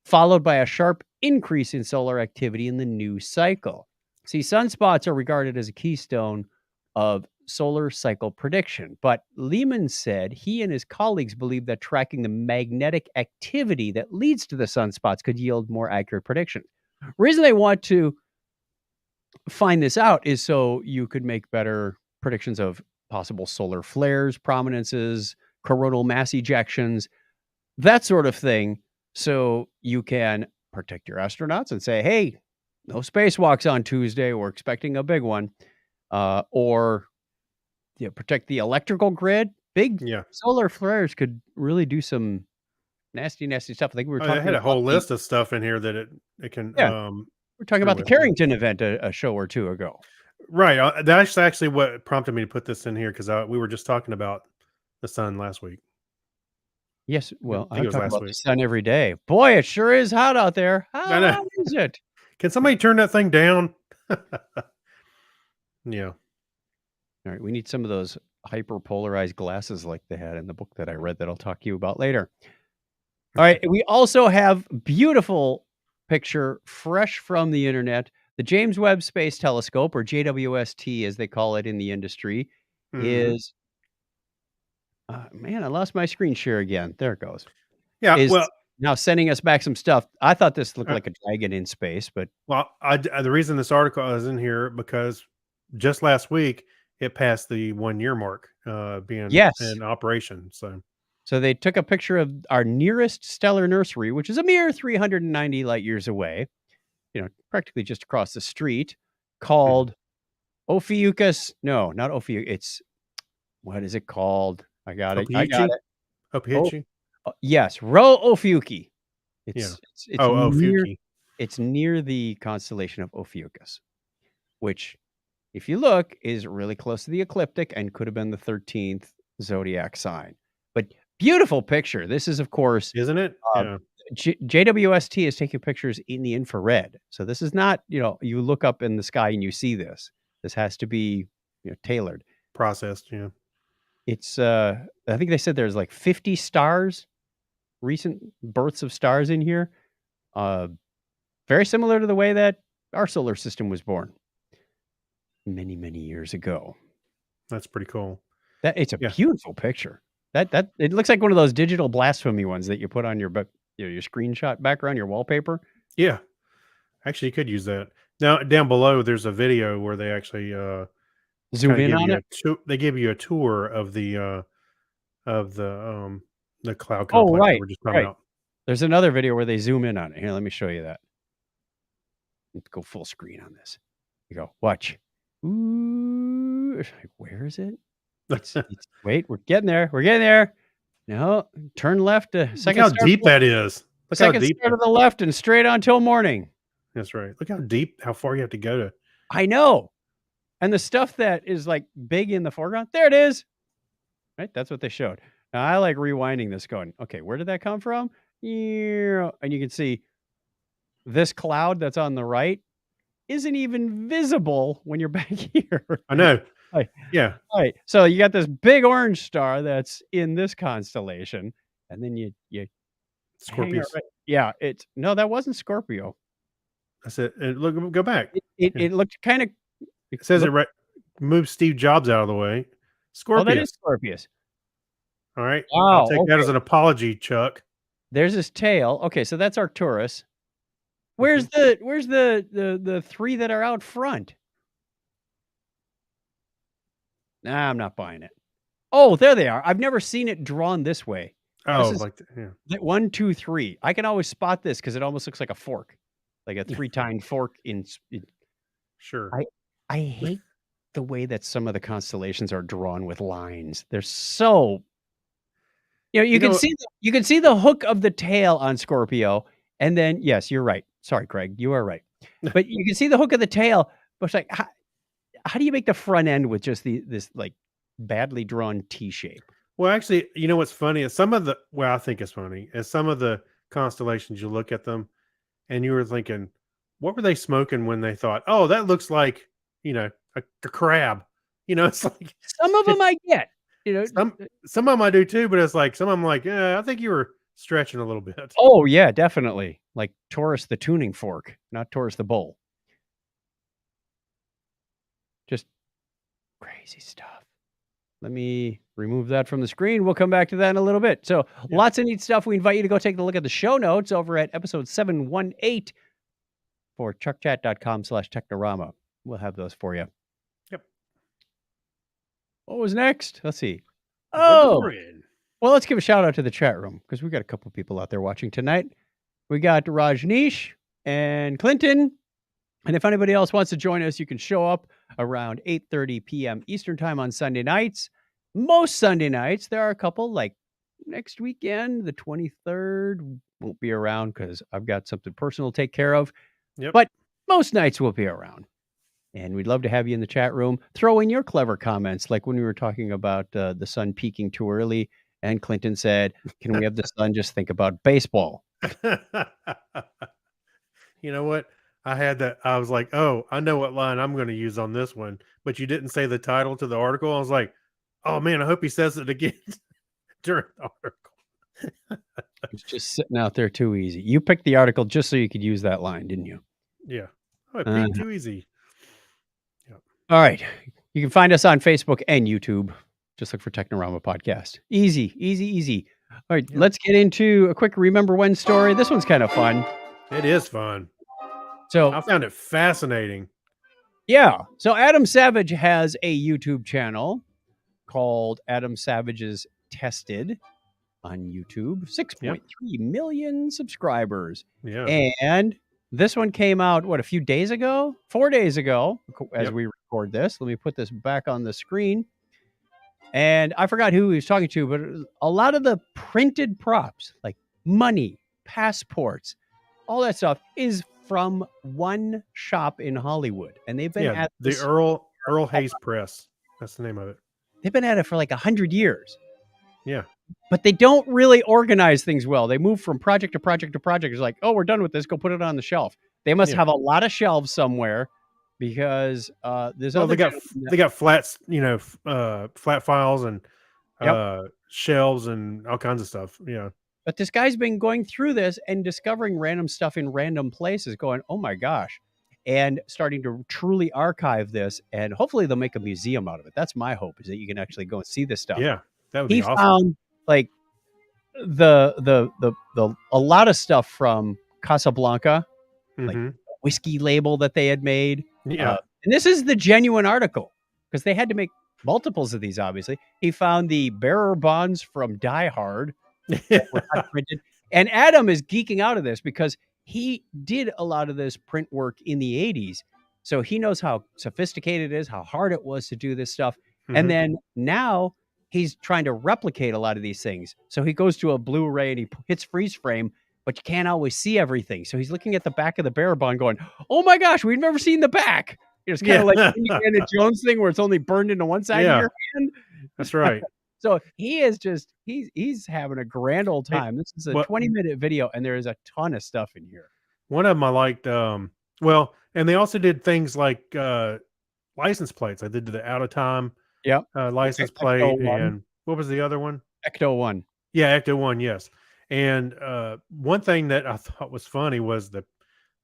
Speaker 2: followed by a sharp increase in solar activity in the new cycle. See, sunspots are regarded as a keystone of solar cycle prediction, but Lehman said he and his colleagues believe that tracking the magnetic activity that leads to the sunspots could yield more accurate predictions. Reason they want to find this out is so you could make better predictions of possible solar flares, prominences, coronal mass ejections, that sort of thing, so you can protect your astronauts and say, hey, no spacewalks on Tuesday. We're expecting a big one. Or protect the electrical grid. Big
Speaker 1: Yeah.
Speaker 2: solar flares could really do some nasty, nasty stuff. I think we were
Speaker 1: I
Speaker 2: talking
Speaker 1: had a
Speaker 2: about
Speaker 1: whole list of stuff in here that it can.
Speaker 2: Yeah. we're talking
Speaker 1: screw
Speaker 2: about the
Speaker 1: with, yeah.
Speaker 2: Carrington event a show or two ago.
Speaker 1: Right. That's actually what prompted me to put this in here because we were just talking about the sun last week.
Speaker 2: Yes, well,
Speaker 1: I think
Speaker 2: I
Speaker 1: it was
Speaker 2: talk
Speaker 1: last
Speaker 2: about the
Speaker 1: week.
Speaker 2: sun every day. Boy, it sure is hot out there.
Speaker 1: I know.
Speaker 2: How is it?
Speaker 1: Can somebody turn that thing down? Yeah.
Speaker 2: All right, we need some of those hyper-polarized glasses like they had in the book that I read that I'll talk to you about later. All right, we also have beautiful picture fresh from the internet. The James Webb Space Telescope, or JWST as they call it in the industry, is man, I lost my screen share again. There it goes.
Speaker 1: Yeah.
Speaker 2: Is
Speaker 1: Well,
Speaker 2: now sending us back some stuff. I thought this looked like a dragon in space, but
Speaker 1: the reason this article is in here because just last week it passed the 1 year mark being
Speaker 2: Yes.
Speaker 1: in operation.
Speaker 2: So they took a picture of our nearest stellar nursery, which is a mere 390 light years away, practically just across the street, called Ophiuchus. No, not Ophiuchus. It's, what is it called? I got it.
Speaker 1: Ophiuchi?
Speaker 2: Yes, Rho Ophiuchi.
Speaker 1: Yeah.
Speaker 2: It's
Speaker 1: Ophiuchi.
Speaker 2: It's near the constellation of Ophiuchus, which, if you look, is really close to the ecliptic and could have been the 13th zodiac sign. But beautiful picture. This is, of course,
Speaker 1: Isn't it? Yeah.
Speaker 2: JWST is taking pictures in the infrared. So this is not, you look up in the sky and you see this. This has to be tailored.
Speaker 1: Processed. Yeah.
Speaker 2: It's, I think they said there's like 50 stars, recent births of stars in here. Very similar to the way that our solar system was born many, many years ago.
Speaker 1: That's pretty cool.
Speaker 2: It's a beautiful picture. That it looks like one of those digital blasphemy ones that you put on your screenshot background, your wallpaper.
Speaker 1: Yeah. Actually, you could use that. Now, down below, there's a video where they actually
Speaker 2: zoom in on it.
Speaker 1: They give you a tour of the cloud complex
Speaker 2: Oh, right.
Speaker 1: that we're just talking about.
Speaker 2: There's another video where they zoom in on it. Here, let me show you that. Let's go full screen on this. You go, watch. Ooh, where is it? Wait, we're getting there. We're getting there. No, turn left.
Speaker 1: Look how deep that is.
Speaker 2: Look second star to the left and straight on till morning.
Speaker 1: That's right. Look how far you have to go to.
Speaker 2: I know. And the stuff that is like big in the foreground, there it is. Right? That's what they showed. Now I like rewinding this going, okay, where did that come from? And you can see this cloud that's on the right isn't even visible when you're back here.
Speaker 1: I know.
Speaker 2: Right.
Speaker 1: Yeah.
Speaker 2: Right. So you got this big orange star that's in this constellation, and then you
Speaker 1: Scorpius.
Speaker 2: Right. Yeah. That wasn't Scorpio.
Speaker 1: That's it. Look, go back.
Speaker 2: It looked kind of.
Speaker 1: It says it right. Move Steve Jobs out of the way. Scorpius.
Speaker 2: Oh, that is Scorpius.
Speaker 1: All right.
Speaker 2: Wow,
Speaker 1: I'll take that as an apology, Chuck.
Speaker 2: There's his tail. Okay, so that's Arcturus. Where's the three that are out front? Nah, I'm not buying it. Oh, there they are. I've never seen it drawn this way.
Speaker 1: Oh,
Speaker 2: yeah. 1, 2, 3. I can always spot this because it almost looks like a fork, like a 3-tined fork.
Speaker 1: Sure.
Speaker 2: I hate the way that some of the constellations are drawn with lines. They're so. You can see the hook of the tail on Scorpio, and then yes, you're right. Sorry, Craig, you are right. But you can see the hook of the tail. But it's like, how do you make the front end with just this like badly drawn T shape?
Speaker 1: Well, actually, what's funny is I think it's funny is some of the constellations. You look at them, and you were thinking, what were they smoking when they thought, oh, that looks like, a crab. It's like
Speaker 2: Some of them I get, you know.
Speaker 1: some of them I do too, but it's like some of them like, I think you were stretching a little bit.
Speaker 2: Oh yeah, definitely. Like Taurus the tuning fork, not Taurus the bull. Just crazy stuff. Let me remove that from the screen. We'll come back to that in a little bit. So lots of neat stuff. We invite you to go take a look at the show notes over at episode 718 for chuckchat.com/technorama. We'll have those for you.
Speaker 1: Yep.
Speaker 2: What was next? Let's see. Oh,
Speaker 1: Gregorian.
Speaker 2: well, let's give a shout out to the chat room because we got a couple people out there watching tonight. We got Rajneesh and Clinton. And if anybody else wants to join us, you can show up around 8:30 p.m. Eastern time on Sunday nights. Most Sunday nights, there are a couple, like next weekend, the 23rd, won't be around because I've got something personal to take care of.
Speaker 1: Yep.
Speaker 2: But most nights will be around. And we'd love to have you in the chat room. Throw in your clever comments, like when we were talking about the sun peaking too early. And Clinton said, can we have the sun just think about baseball?
Speaker 1: You know what? I had that. I was like, oh, I know what line I'm going to use on this one, but you didn't say the title to the article. I was like, oh man, I hope he says it again during the article.
Speaker 2: It's just sitting out there too easy. You picked the article just so you could use that line, didn't you?
Speaker 1: Yeah. Oh, it being too easy.
Speaker 2: All right. You can find us on Facebook and YouTube. Just look for Technorama Podcast. Easy, easy, easy. All right. Let's get into a quick Remember When story. This one's kind of fun.
Speaker 1: It is fun.
Speaker 2: So
Speaker 1: I found it fascinating.
Speaker 2: yeah. So Adam Savage has a YouTube channel called Adam Savage's Tested on YouTube. 6.3 million subscribers.
Speaker 1: Yeah.
Speaker 2: And this one came out, a few days ago? 4 days ago, as we record this. Let me put this back on the screen. And I forgot who he was talking to, but a lot of the printed props, like money, passports, all that stuff is from one shop in Hollywood. And they've been at
Speaker 1: the Earl Hayes Press. That's the name of it.
Speaker 2: They've been at it for like 100 years.
Speaker 1: Yeah.
Speaker 2: But they don't really organize things well. They move from project to project to project. It's like, oh, we're done with this. Go put it on the shelf. They must have a lot of shelves somewhere because there's
Speaker 1: they got flats, flat files and shelves and all kinds of stuff. Yeah.
Speaker 2: But this guy's been going through this and discovering random stuff in random places, going, oh my gosh, and starting to truly archive this. And hopefully they'll make a museum out of it. That's my hope, is that you can actually go and see this stuff.
Speaker 1: Yeah, that would be awesome.
Speaker 2: Found like a lot of stuff from Casablanca, like a whiskey label that they had made.
Speaker 1: Yeah.
Speaker 2: And this is the genuine article because they had to make multiples of these, obviously. He found the bearer bonds from Die Hard. And Adam is geeking out of this because he did a lot of this print work in the 80s. So he knows how sophisticated it is, how hard it was to do this stuff. And then now he's trying to replicate a lot of these things. So he goes to a Blu-ray and he hits freeze frame, but you can't always see everything. So he's looking at the back of the bearer bond going, oh my gosh, we've never seen the back. It's kind of like the Indiana Jones thing where it's only burned into one side of your hand.
Speaker 1: That's right.
Speaker 2: So he is just, he's having a grand old time. This is a 20-minute video, and there is a ton of stuff in here.
Speaker 1: One of them I liked, and they also did things like license plates. I did the out of time license plate. And what was the other one?
Speaker 2: Ecto 1.
Speaker 1: Yeah, Ecto 1, yes. And one thing that I thought was funny was the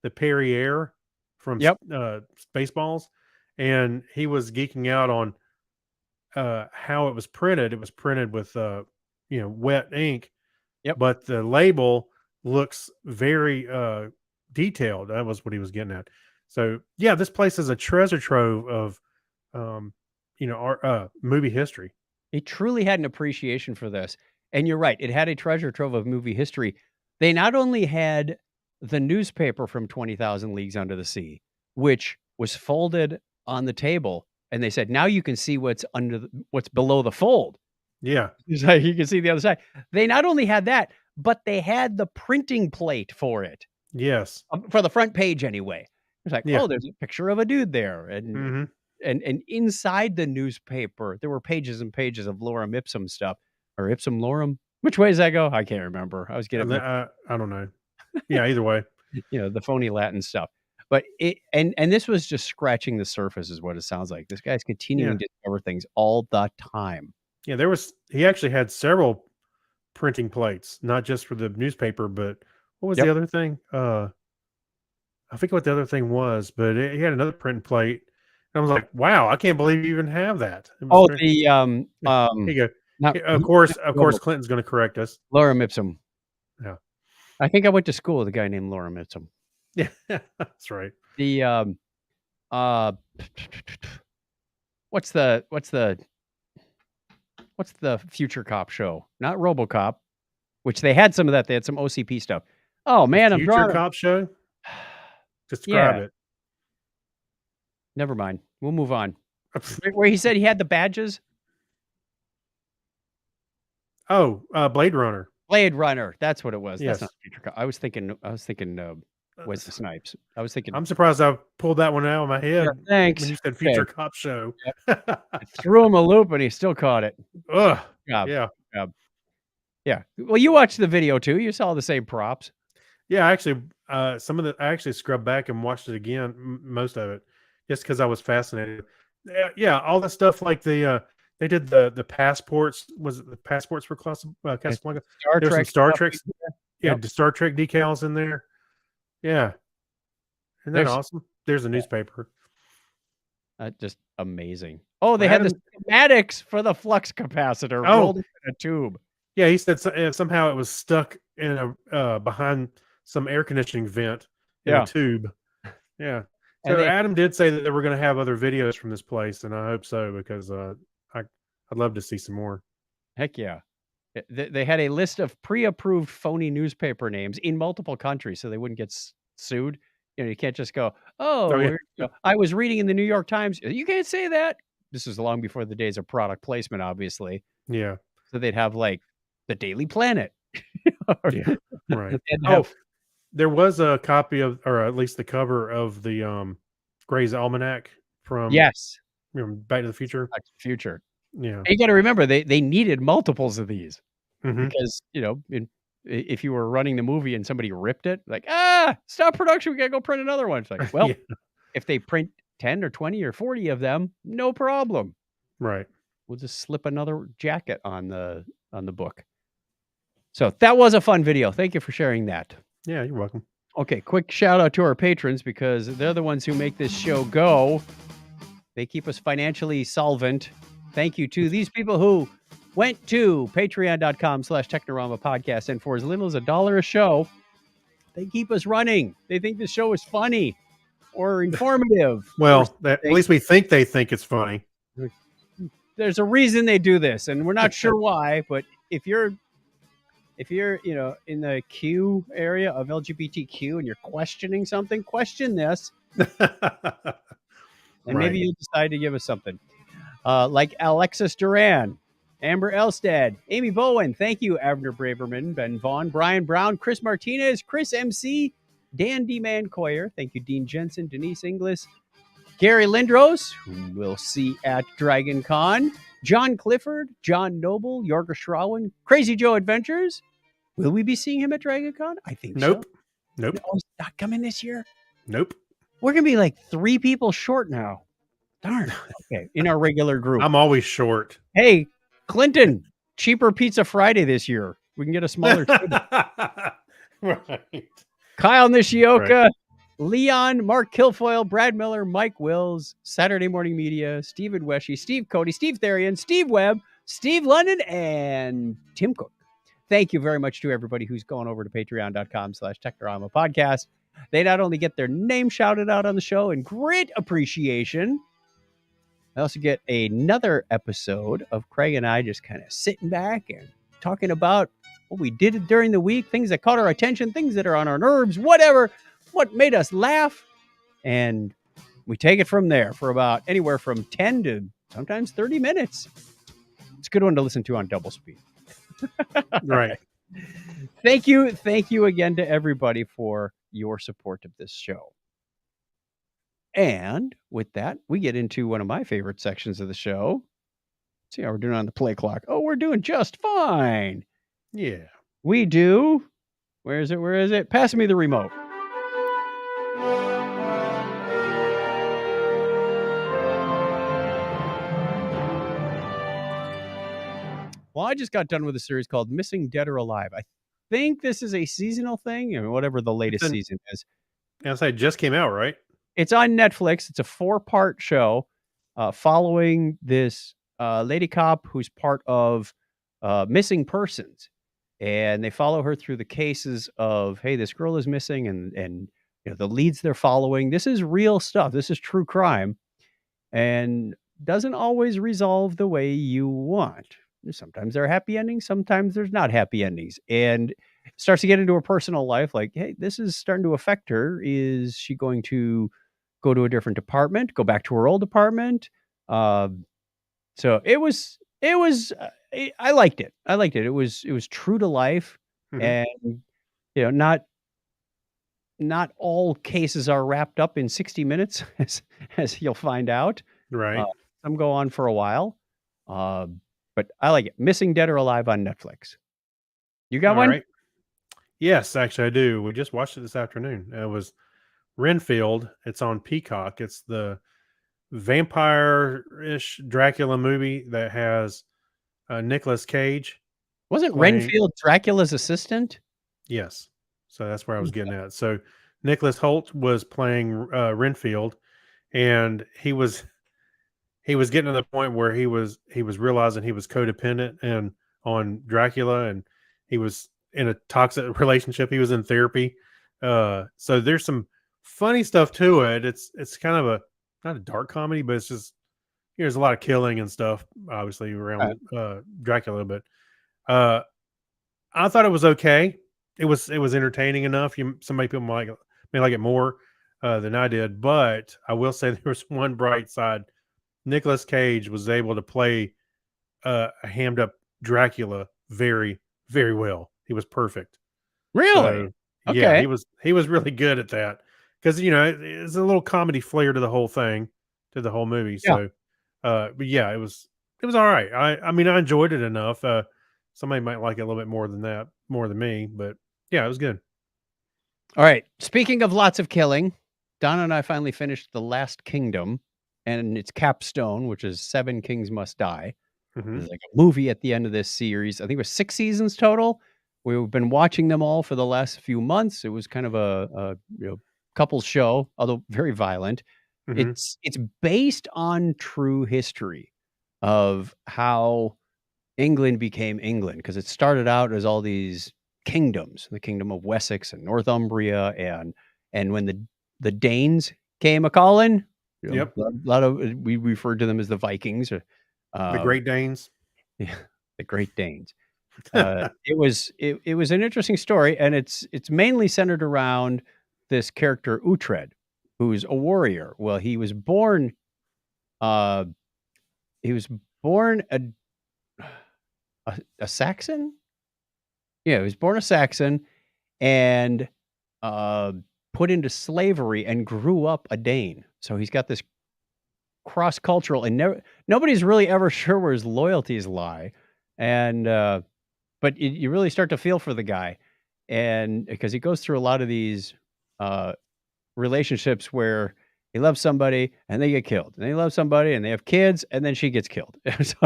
Speaker 1: Perrier from Spaceballs. And he was geeking out on how it was printed. It was printed with wet ink, but the label looks very detailed. That was what he was getting at. So yeah, this place is a treasure trove of our movie history.
Speaker 2: He truly had an appreciation for this, and you're right, it had a treasure trove of movie history. They not only had the newspaper from 20,000 Leagues Under the Sea, which was folded on the table. And they said, now you can see what's below the fold.
Speaker 1: Yeah.
Speaker 2: So you can see the other side. They not only had that, but they had the printing plate for it.
Speaker 1: Yes.
Speaker 2: For the front page anyway. It's like, oh, there's a picture of a dude there. And inside the newspaper, there were pages and pages of Lorem Ipsum stuff. Or Ipsum Lorem. Which way does that go? I can't remember. I was getting
Speaker 1: I don't know. Yeah, either way.
Speaker 2: The phony Latin stuff. But and this was just scratching the surface, is what it sounds like. This guy's continuing to discover things all the time.
Speaker 1: Yeah, he actually had several printing plates, not just for the newspaper, but what was the other thing? I forget what the other thing was, but he had another printing plate. And I was like, wow, I can't believe you even have that.
Speaker 2: Oh,
Speaker 1: Here you go. Of course, Clinton's going to correct us.
Speaker 2: Lorem ipsum.
Speaker 1: Yeah.
Speaker 2: I think I went to school with a guy named Lorem ipsum.
Speaker 1: Yeah, that's right.
Speaker 2: The what's the Future Cop show? Not RoboCop, which they had some of that. They had some OCP stuff. Oh man, I'm
Speaker 1: Future Cop show. Describe it.
Speaker 2: Never mind. We'll move on. Where he said he had the badges.
Speaker 1: Oh, Blade Runner.
Speaker 2: Blade Runner. That's what it was.
Speaker 1: Yes.
Speaker 2: That's not Future Cop. I was thinking Wesley Snipes. I was thinking.
Speaker 1: I'm surprised I pulled that one out of my head.
Speaker 2: Yeah, thanks.
Speaker 1: When you said Future Cop show.
Speaker 2: I threw him a loop and he still caught it.
Speaker 1: Ugh.
Speaker 2: Yeah. Well, you watched the video too. You saw the same props.
Speaker 1: Yeah, actually, I actually scrubbed back and watched it again, most of it, just because I was fascinated. Yeah, all the stuff like they did the passports. Was it the passports for Casablanca? There was some Star Trek. Yeah, the Star Trek decals in there. Yeah, isn't that awesome? There's a newspaper.
Speaker 2: Just amazing. Oh, they had the schematics for the flux capacitor rolled in a tube.
Speaker 1: Yeah, he said somehow it was stuck in a behind some air conditioning vent in a tube. Yeah. So Adam did say that they were going to have other videos from this place, and I hope so, because I'd love to see some more.
Speaker 2: Heck yeah. They had a list of pre-approved phony newspaper names in multiple countries, so they wouldn't get sued. You can't just go, I was reading in the New York Times. You can't say that. This was long before the days of product placement, obviously.
Speaker 1: Yeah.
Speaker 2: So they'd have like the Daily Planet.
Speaker 1: Yeah, right. There was a copy of, or at least the cover of the Gray's Almanac from Back to the Future.
Speaker 2: Back to the Future.
Speaker 1: Yeah.
Speaker 2: You got to remember they needed multiples of these
Speaker 1: Mhm.
Speaker 2: because if you were running the movie and somebody ripped it, like stop production, we gotta go print another one. It's like, well, if they print 10 or 20 or 40 of them, no problem.
Speaker 1: Right.
Speaker 2: We'll just slip another jacket on the book. So that was a fun video. Thank you for sharing that.
Speaker 1: Yeah, you're welcome.
Speaker 2: Okay, quick shout out to our patrons because they're the ones who make this show go. They keep us financially solvent. Thank you to these people who went to patreon.com/Technorama podcast, and for as little as $1 a show, they keep us running. They think this show is funny or informative.
Speaker 1: Well, at least we think they think it's funny.
Speaker 2: There's a reason they do this, and we're not sure why, but if you're in the Q area of LGBTQ and you're questioning something, question this. And maybe you'll decide to give us something. Like Alexis Duran, Amber Elstead, Amy Bowen, thank you, Avner Braverman, Ben Vaughn, Brian Brown, Chris Martinez, Chris MC, Dan D. Mancoyer, thank you, Dean Jensen, Denise Inglis, Gary Lindros, who we'll see at Dragon Con, John Clifford, John Noble, Yorga Schrawen, Crazy Joe Adventures. Will we be seeing him at Dragon Con? I think so.
Speaker 1: Nope.
Speaker 2: Oh, he's not coming this year?
Speaker 1: Nope.
Speaker 2: We're going to be like 3 people short now. Darn. Okay, in our regular group.
Speaker 1: I'm always short.
Speaker 2: Hey, Clinton, cheaper Pizza Friday this year. We can get a smaller table.
Speaker 1: Right.
Speaker 2: Kyle Nishioka, Leon, Mark Kilfoyle, Brad Miller, Mike Wills, Saturday Morning Media, Stephen Weshy, Steve Cody, Steve Therian, Steve Webb, Steve London, and Tim Cook. Thank you very much to everybody who's gone over to patreon.com/Technorama podcast. They not only get their name shouted out on the show in great appreciation, I also get another episode of Craig and I just kind of sitting back and talking about what we did during the week, things that caught our attention, things that are on our nerves, whatever, what made us laugh. And we take it from there for about anywhere from 10 to sometimes 30 minutes. It's a good one to listen to on double speed.
Speaker 1: Right.
Speaker 2: Thank you again to everybody for your support of this show. And with that, we get into one of my favorite sections of the show. Let's see how we're doing on the play clock. Oh, we're doing just fine.
Speaker 1: Yeah.
Speaker 2: We do. Where is it? Pass me the remote. Well, I just got done with a series called Missing Dead or Alive. I think this is a seasonal thing, whatever the latest
Speaker 1: an-
Speaker 2: season is.
Speaker 1: I say it just came out, right?
Speaker 2: It's on Netflix. It's a 4-part show following this lady cop who's part of missing persons. And they follow her through the cases of, hey, this girl is missing, and the leads they're following. This is real stuff. This is true crime, and doesn't always resolve the way you want. Sometimes there are happy endings, sometimes there's not happy endings, and it starts to get into her personal life. Like, hey, this is starting to affect her. Is she going to go to a different department? Go back to her old department? So it was. I liked it. It was true to life,
Speaker 1: Mhm.
Speaker 2: and not all cases are wrapped up in 60 minutes, as you'll find out.
Speaker 1: Right.
Speaker 2: Some go on for a while, but I like it. Missing Dead or Alive on Netflix. You got
Speaker 1: All
Speaker 2: one?
Speaker 1: right. Yes, actually, I do. We just watched it this afternoon. It was Renfield. It's on Peacock. It's the vampire-ish Dracula movie that has Nicolas Cage.
Speaker 2: Wasn't
Speaker 1: playing-
Speaker 2: Renfield Dracula's assistant?
Speaker 1: Yes. So that's where I was getting at. So Nicholas Holt was playing Renfield, and he was getting to the point where he was realizing he was codependent and on Dracula, and he was in a toxic relationship. He was in therapy. So there's some funny stuff to it. It's kind of not a dark comedy, but it's just there's a lot of killing and stuff, obviously around Dracula. But I thought it was okay. It was entertaining enough. Some people may like it more than I did, but I will say there was one bright side. Nicolas Cage was able to play a hammed up Dracula very, very well. He was perfect.
Speaker 2: Really?
Speaker 1: So, yeah,
Speaker 2: Okay.
Speaker 1: he was really good at that because it's a little comedy flair to the whole thing, to the whole movie.
Speaker 2: Yeah.
Speaker 1: So, but yeah, it was all right. I mean, I enjoyed it enough. Somebody might like it a little bit more than me, but yeah, it was good.
Speaker 2: All right. Speaking of lots of killing, Donna and I finally finished The Last Kingdom and its capstone, which is 7 Kings Must Die.
Speaker 1: Mhm.
Speaker 2: There's like a movie at the end of this series. I think it was 6 seasons total. We've been watching them all for the last few months. It was kind of a couples show, although very violent.
Speaker 1: Mhm.
Speaker 2: It's based on true history of how England became England, because it started out as all these kingdoms, the kingdom of Wessex and Northumbria, and when the Danes came a calling,
Speaker 1: Yep.
Speaker 2: a lot of we referred to them as the Vikings, or
Speaker 1: The Great Danes.
Speaker 2: yeah, the Great Danes. It was an interesting story, and it's mainly centered around this character Uhtred, who's a warrior. Well, he was born a Saxon. Yeah, he was born a Saxon and put into slavery and grew up a Dane. So he's got this cross-cultural, and nobody's really ever sure where his loyalties lie. And but you really start to feel for the guy, and because he goes through a lot of these relationships where he loves somebody and they get killed, and they love somebody and they have kids and then she gets killed. So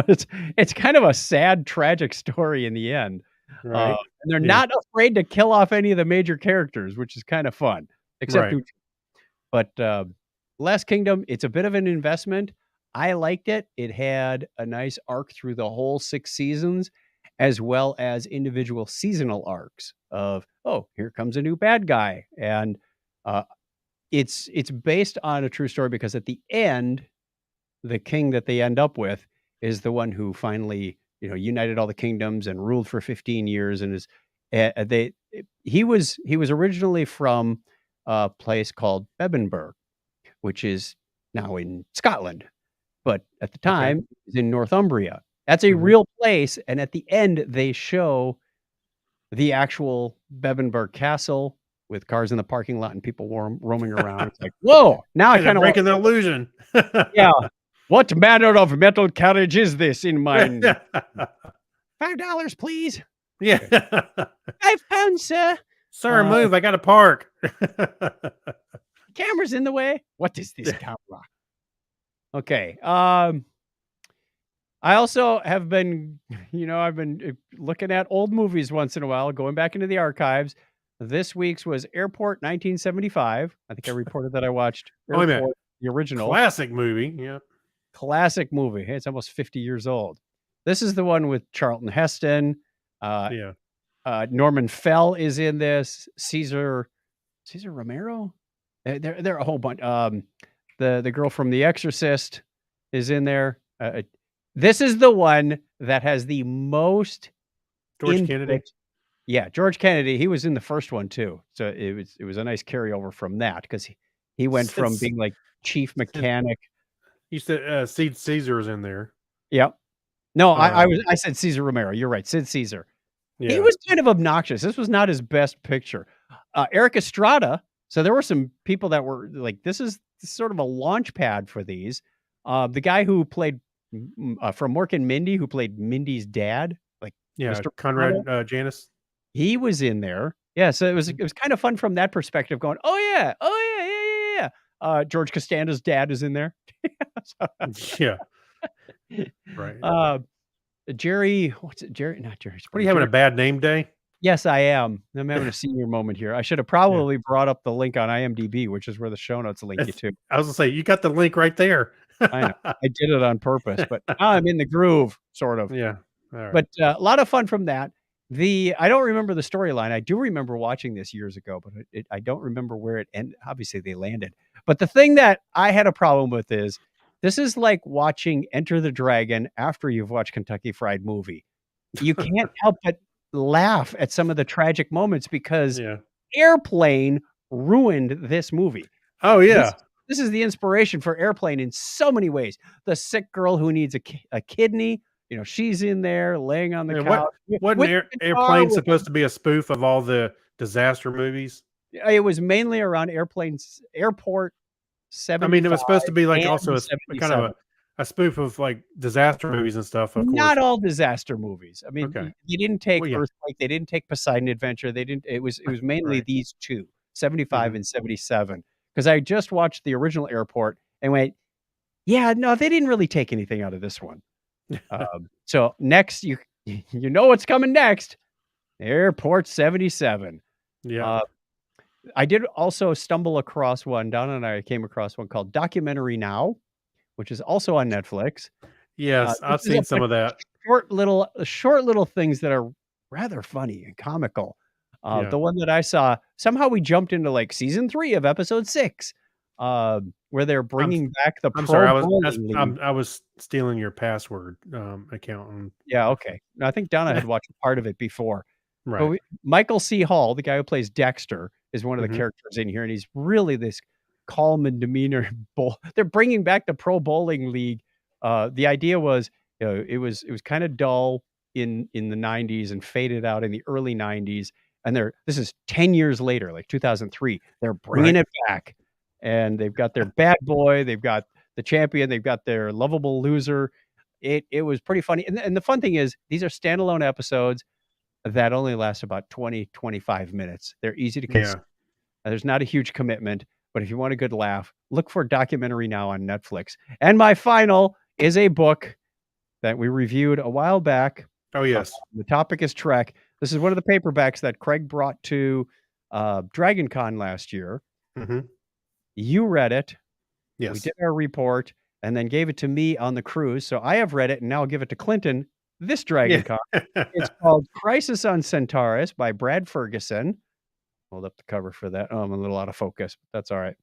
Speaker 2: it's kind of a sad, tragic story in the end.
Speaker 1: Right.
Speaker 2: And they're
Speaker 1: Yeah.
Speaker 2: not afraid to kill off any of the major characters, which is kind of fun, except
Speaker 1: Right.
Speaker 2: but Last Kingdom, it's a bit of an investment. I liked it. It had a nice arc through the whole 6 seasons, as well as individual seasonal arcs of, oh, here comes a new bad guy. And it's based on a true story, because at the end, the king that they end up with is the one who finally, united all the kingdoms and ruled for 15 years, and is he was originally from a place called Bebbanburg, which is now in Scotland, but at the time it was in Northumbria. That's a
Speaker 1: Mhm.
Speaker 2: real place, and at the end they show the actual Bebbanburg Castle with cars in the parking lot and people roaming around. It's like, whoa! Now I
Speaker 1: They're
Speaker 2: kind of
Speaker 1: breaking the illusion.
Speaker 2: yeah. What manner of metal carriage is this in mine? $5, please.
Speaker 1: Yeah.
Speaker 2: £5, sir.
Speaker 1: Sir, move. I got to park.
Speaker 2: Camera's in the way. What is this camera? Okay. I also have been, I've been looking at old movies once in a while, going back into the archives. This week's was Airport 1975. I think I reported that I watched
Speaker 1: Oh, wait a minute.
Speaker 2: Airport, the original.
Speaker 1: Classic movie. Yeah.
Speaker 2: Classic movie. Hey, it's almost 50 years old. This is the one with Charlton Heston.
Speaker 1: Yeah.
Speaker 2: Norman Fell is in this. Cesar Romero. They're a whole bunch. The girl from The Exorcist is in there. This is the one that has the most
Speaker 1: George
Speaker 2: input.
Speaker 1: Kennedy.
Speaker 2: Yeah, George Kennedy. He was in the first one too, so it was a nice carryover from that because he went from
Speaker 1: Since-
Speaker 2: being like chief mechanic.
Speaker 1: You said Sid Caesar is in there.
Speaker 2: Yep. No, I said Cesar Romero. You're right, Sid Caesar.
Speaker 1: Yeah.
Speaker 2: He was kind of obnoxious. This was not his best picture. Eric Estrada. So there were some people that were like, this is sort of a launch pad for these. The guy who played from Mork and Mindy, who played Mindy's dad, like
Speaker 1: Yeah.
Speaker 2: Mr.
Speaker 1: Conrad Janis.
Speaker 2: he was in there. Yeah, so it was kind of fun from that perspective. Going, yeah. George Costanza's dad is in there.
Speaker 1: Yeah. Right.
Speaker 2: Jerry, what's it? Jerry, not Jerry.
Speaker 1: What are you having a bad name day?
Speaker 2: Yes, I am. I'm having a senior moment here. I should have probably brought up the link on IMDb, which is where the show notes link you to.
Speaker 1: I was gonna say you got the link right there.
Speaker 2: I know. I did it on purpose, but now I'm in the groove, sort of.
Speaker 1: Yeah. All right.
Speaker 2: But a lot of fun from that. I don't remember the storyline. I do remember watching this years ago, but I don't remember where it ended. Obviously, they landed. But the thing that I had a problem with is this is like watching Enter the Dragon after you've watched Kentucky Fried Movie. You can't help but laugh at some of the tragic moments because
Speaker 1: yeah.
Speaker 2: Airplane ruined this movie.
Speaker 1: Oh yeah.
Speaker 2: This is the inspiration for Airplane in so many ways. The sick girl who needs a kidney, she's in there laying on the
Speaker 1: Man,
Speaker 2: couch.
Speaker 1: Wasn't Airplane supposed to be a spoof of all the disaster movies?
Speaker 2: It was mainly around Airport 75.
Speaker 1: I mean, it was supposed to be like also a kind
Speaker 2: 77.
Speaker 1: of a spoof of like disaster movies and stuff. Of
Speaker 2: Not
Speaker 1: course.
Speaker 2: all disaster movies. I mean,
Speaker 1: Okay.
Speaker 2: they didn't take
Speaker 1: Well, yeah.
Speaker 2: Earthquake. They didn't take Poseidon Adventure. They didn't. It was mainly
Speaker 1: Right.
Speaker 2: these two, 75
Speaker 1: Mhm.
Speaker 2: and 77. Because I just watched the original Airport and went, yeah, no, they didn't really take anything out of this one. So next, you know what's coming next. Airport 77.
Speaker 1: Yeah.
Speaker 2: I did also stumble across one. Donna and I came across one called Documentary Now, which is also on Netflix.
Speaker 1: Yes, I've
Speaker 2: this is a
Speaker 1: seen some of that.
Speaker 2: Short little things that are rather funny and comical.
Speaker 1: Yeah.
Speaker 2: The one that I saw, somehow we jumped into like season 3 of episode 6, where they're bringing back the
Speaker 1: I'm
Speaker 2: Pro
Speaker 1: sorry.
Speaker 2: Bowling League.
Speaker 1: I was stealing your password account.
Speaker 2: Yeah, okay. No, I think Donna had watched part of it before.
Speaker 1: Right.
Speaker 2: But Michael C. Hall, the guy who plays Dexter, is one of the
Speaker 1: Mhm.
Speaker 2: characters in here, and he's really this calm and demeanor. They're bringing back the Pro Bowling League. The idea was, it was kind of dull in the 90s and faded out in the early 90s. And this is 10 years later, like 2003. They're bringing it back, and they've got their bad boy, they've got the champion, they've got their lovable loser. It was pretty funny. And the fun thing is, these are standalone episodes that only last about 20, 25 minutes. They're easy to consume. There's not a huge commitment, but if you want a good laugh, look for Documentary Now on Netflix. And my final is a book that we reviewed a while back.
Speaker 1: Oh yes.
Speaker 2: The topic is Trek. This is one of the paperbacks that Craig brought to Dragon Con last year.
Speaker 1: Mhm.
Speaker 2: You read it. We
Speaker 1: Yes.
Speaker 2: did our report and then gave it to me on the cruise. So I have read it, and now I'll give it to Clinton this Dragon Con. It's called Crisis on Centaurus by Brad Ferguson. Hold up the cover for that. Oh, I'm a little out of focus, but that's all right.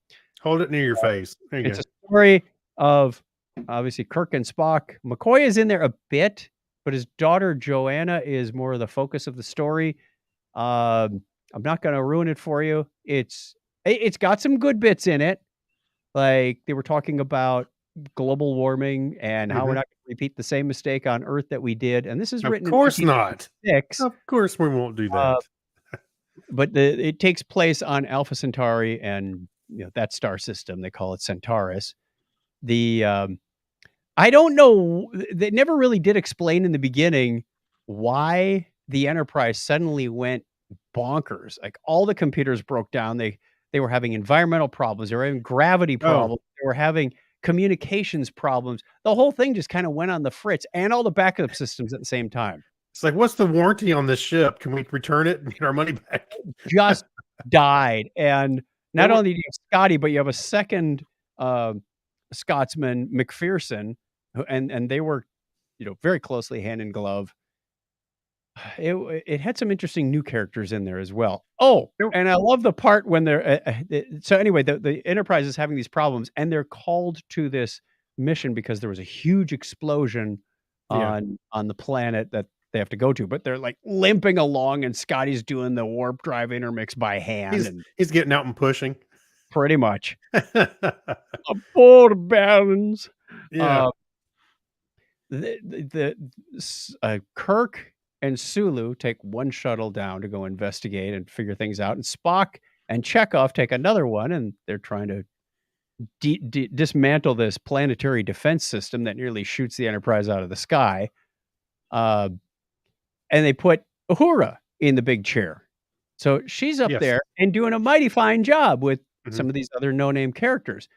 Speaker 1: Hold it near your face. There you
Speaker 2: It's
Speaker 1: go.
Speaker 2: a story of obviously Kirk and Spock. McCoy is in there a bit, but his daughter Joanna is more of the focus of the story. I'm not going to ruin it for you. It's got some good bits in it. Like they were talking about global warming and how we're
Speaker 1: Mhm.
Speaker 2: not going to repeat the same mistake on Earth that we did. And this is
Speaker 1: Of
Speaker 2: written
Speaker 1: course
Speaker 2: in
Speaker 1: not.
Speaker 2: 1996.
Speaker 1: Of course we won't do that.
Speaker 2: But it takes place on Alpha Centauri and that star system. They call it Centaurus. I don't know. They never really did explain in the beginning why the Enterprise suddenly went bonkers. Like all the computers broke down. They were having environmental problems. They were having gravity problems. They were having communications problems. The whole thing just kind of went on the fritz, and all the backup systems at the same time.
Speaker 1: It's like, what's the warranty on this ship? Can we return it and get our money back?
Speaker 2: Just died. And not
Speaker 1: There were-
Speaker 2: only do you have Scotty, but you have a second Scotsman, McPherson, and they were, very closely hand in glove. It had some interesting new characters in there as well. Oh,
Speaker 1: There-
Speaker 2: and I love the part when they're so anyway, the Enterprise is having these problems, and they're called to this mission because there was a huge explosion
Speaker 1: Yeah.
Speaker 2: on the planet that they have to go to, but they're like limping along, and Scotty's doing the warp drive intermix by hand, and
Speaker 1: He's getting out and pushing.
Speaker 2: pretty much a board of balance.
Speaker 1: Yeah.
Speaker 2: Kirk and Sulu take one shuttle down to go investigate and figure things out, and Spock and Chekhov take another one, and they're trying to dismantle this planetary defense system that nearly shoots the Enterprise out of the sky. And they put Uhura in the big chair, so she's up
Speaker 1: Yes.
Speaker 2: there and doing a mighty fine job with
Speaker 1: Mhm.
Speaker 2: some of these other no-name characters.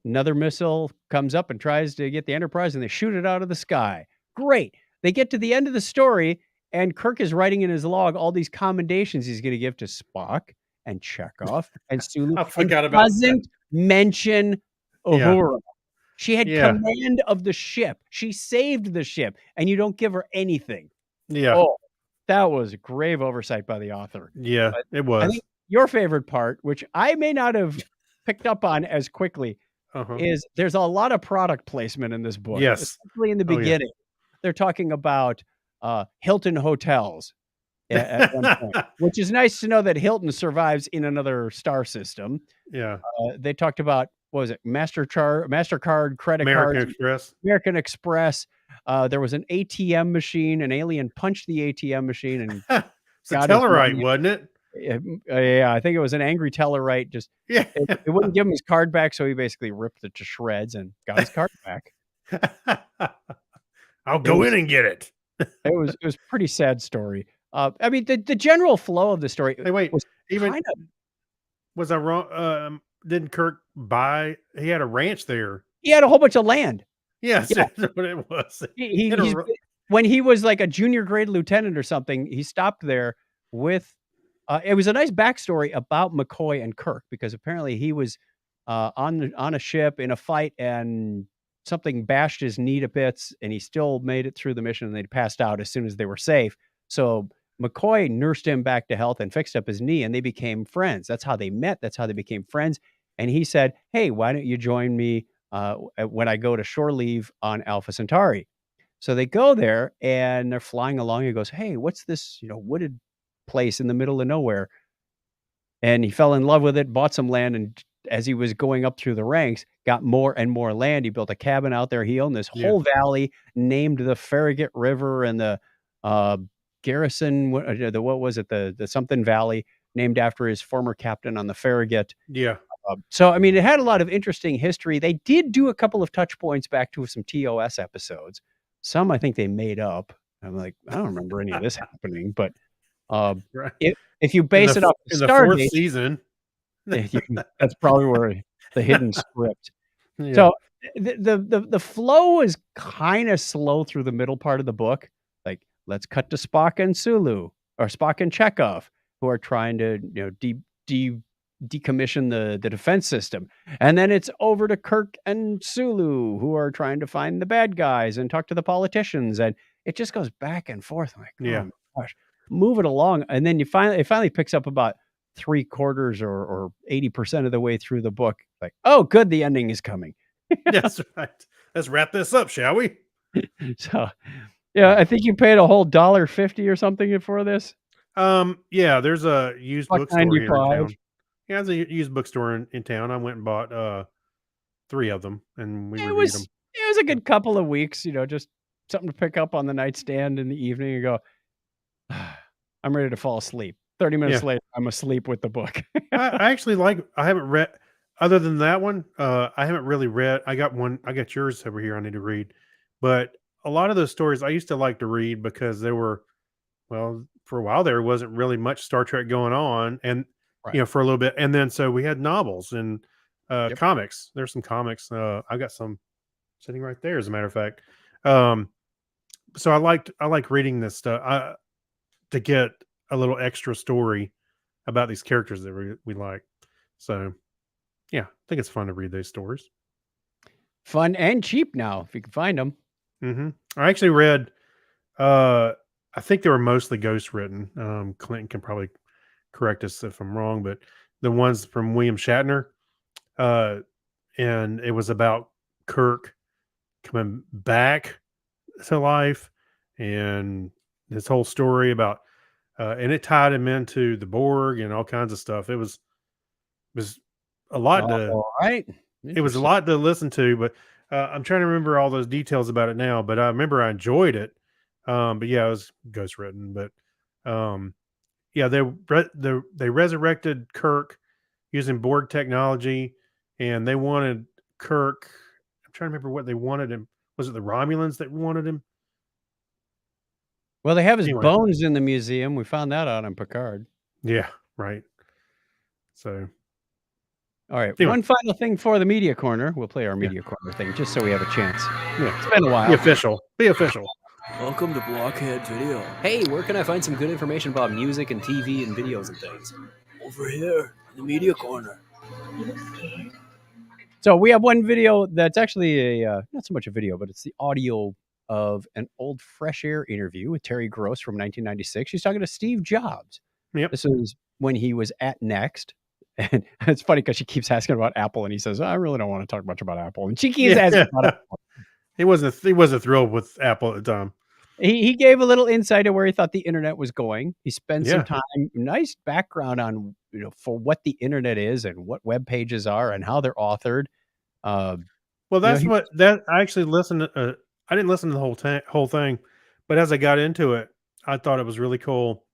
Speaker 2: Another missile comes up and tries to get the Enterprise, and they shoot it out of the sky. Great. They get to the end of the story, and Kirk is writing in his log all these commendations he's going to give to Spock and Chekhov and Sulu.
Speaker 1: I forgot
Speaker 2: and
Speaker 1: about
Speaker 2: doesn't mention
Speaker 1: Yeah.
Speaker 2: Uhura. She had
Speaker 1: Yeah.
Speaker 2: command of the ship. She saved the ship, and you don't give her anything.
Speaker 1: Yeah.
Speaker 2: Oh, that was a grave oversight by the author.
Speaker 1: Yeah.
Speaker 2: but
Speaker 1: It
Speaker 2: I
Speaker 1: was.
Speaker 2: think your favorite part, which I may not have picked up on as quickly,
Speaker 1: Uh-huh.
Speaker 2: is there's a lot of product placement in this book.
Speaker 1: Yes.
Speaker 2: Especially in the
Speaker 1: Oh, yeah.
Speaker 2: beginning. They're talking about Hilton hotels at one point, which is nice to know that Hilton survives in another star system.
Speaker 1: Yeah.
Speaker 2: They talked about, what was it, MasterCard, credit
Speaker 1: American
Speaker 2: cards,
Speaker 1: Express.
Speaker 2: American Express. There was an ATM machine. An alien punched the ATM machine, and
Speaker 1: It's a
Speaker 2: got his
Speaker 1: Tellarite,
Speaker 2: money.
Speaker 1: wasn't it?
Speaker 2: yeah, I think it was an angry Tellarite. Just
Speaker 1: Yeah.
Speaker 2: it wouldn't give him his card back, so he basically ripped it to shreds and got his card back.
Speaker 1: I'll go in and get it.
Speaker 2: It was a pretty sad story. I mean, the general flow of the story
Speaker 1: Hey, wait.
Speaker 2: was
Speaker 1: Even
Speaker 2: kind of
Speaker 1: was I wrong? Didn't Kirk buy? He had a ranch there.
Speaker 2: he had a whole bunch of land.
Speaker 1: Yes,
Speaker 2: Yeah.
Speaker 1: that's what it was.
Speaker 2: He,
Speaker 1: had a
Speaker 2: he's,
Speaker 1: ro-
Speaker 2: when he was like a junior grade lieutenant or something, he stopped there with. It was a nice backstory about McCoy and Kirk, because apparently he was on a ship in a fight, and something bashed his knee to bits, and he still made it through the mission, and they passed out as soon as they were safe. So McCoy nursed him back to health and fixed up his knee, and they became friends. That's how they met. That's how they became friends. And he said, "Hey, why don't you join me when I go to shore leave on Alpha Centauri?" So they go there, and they're flying along. He goes, "Hey, what's this, wooded place in the middle of nowhere?" And he fell in love with it, bought some land, and as he was going up through the ranks, got more and more land. He built a cabin out there. He owned this
Speaker 1: Yeah.
Speaker 2: whole valley, named the Farragut River and the Garrison. What was it? The something Valley, named after his former captain on the Farragut.
Speaker 1: Yeah.
Speaker 2: So, I mean, it had a lot of interesting history. They did do a couple of touch points back to some TOS episodes. Some I think they made up. I'm like, I don't remember any of this happening, but
Speaker 1: Right.
Speaker 2: if you base it off
Speaker 1: in
Speaker 2: the
Speaker 1: the fourth
Speaker 2: Stardate,
Speaker 1: season.
Speaker 2: that's probably where the hidden script.
Speaker 1: Yeah.
Speaker 2: So the flow is kind of slow through the middle part of the book. Like, let's cut to Spock and Sulu, or Spock and Chekhov, who are trying to decommission the defense system, and then it's over to Kirk and Sulu, who are trying to find the bad guys and talk to the politicians, and it just goes back and forth. I'm like,
Speaker 1: Yeah.
Speaker 2: oh my gosh, move it along, and then it finally picks up about 3/4 or 80% of the way through the book. Like, oh, good, the ending is coming.
Speaker 1: That's right. Let's wrap this up, shall we?
Speaker 2: So, yeah, I think you paid a whole $1.50 or something for this.
Speaker 1: Yeah, there's a used
Speaker 2: Buck
Speaker 1: bookstore here in
Speaker 2: 95.
Speaker 1: town. Yeah, there's a used bookstore in town. I went and bought 3 of them, and we
Speaker 2: It
Speaker 1: reviewed
Speaker 2: was
Speaker 1: them.
Speaker 2: it was a good couple of weeks, just something to pick up on the nightstand in the evening and go, I'm ready to fall asleep. 30 minutes
Speaker 1: Yeah.
Speaker 2: later, I'm asleep with the book.
Speaker 1: I actually I haven't read, other than that one, I haven't really read. I got yours over here I need to read. But a lot of those stories I used to like to read because they were, well, for a while there wasn't really much Star Trek going on, and
Speaker 2: Right.
Speaker 1: for a little bit. And then so we had novels, and
Speaker 2: Yep.
Speaker 1: Comics. There's some comics. I got some sitting right there, as a matter of fact. Um, so I like reading this stuff to get a little extra story about these characters that we like. So yeah, I think it's fun to read those stories.
Speaker 2: Fun and cheap now, if you can find them.
Speaker 1: I actually read. I think they were mostly ghost written. Clinton can probably correct us if I'm wrong, but the ones from William Shatner, uh, and it was about Kirk coming back to life and this whole story about, and it tied him into the Borg and all kinds of stuff. It was a lot to
Speaker 2: All right.
Speaker 1: it was a
Speaker 2: Interesting.
Speaker 1: lot to listen to, but I'm trying to remember all those details about it now. But I remember I enjoyed it. But yeah, it was ghost written. But um, yeah, they resurrected Kirk using Borg technology, and they wanted Kirk. I'm trying to remember what they wanted him. Was it the Romulans that wanted him?
Speaker 2: Well, they have his
Speaker 1: Anyway,
Speaker 2: bones in the museum. We found that out on Picard.
Speaker 1: yeah, right. So
Speaker 2: All right.
Speaker 1: anyway,
Speaker 2: One final thing for the media corner. We'll play our
Speaker 1: yeah,
Speaker 2: media corner thing just so we have a chance.
Speaker 1: yeah.
Speaker 2: It's been a
Speaker 1: Be
Speaker 2: while.
Speaker 1: official. Be official.
Speaker 5: Welcome to Blockhead Video.
Speaker 6: Hey, where can I find some good information about music and TV and videos and things?
Speaker 5: Over here in the media corner.
Speaker 2: So we have one video that's actually a not so much a video, but it's the audio of an old Fresh Air interview with Terry Gross from 1996. She's talking to Steve Jobs.
Speaker 1: Yep.
Speaker 2: This is when he was at Next. And it's funny because she keeps asking about Apple, and he says, I really don't want to talk much about Apple. And she keeps asking about Apple.
Speaker 1: He wasn't thrilled with Apple at the time.
Speaker 2: He gave a little insight of where he thought the internet was going. He spent
Speaker 1: Yeah.
Speaker 2: some time, nice background on, for what the internet is and what web pages are and how they're authored.
Speaker 1: Well,
Speaker 2: know,
Speaker 1: that's
Speaker 2: he-
Speaker 1: what that I actually listened to. I didn't listen to the whole thing, but as I got into it, I thought it was really cool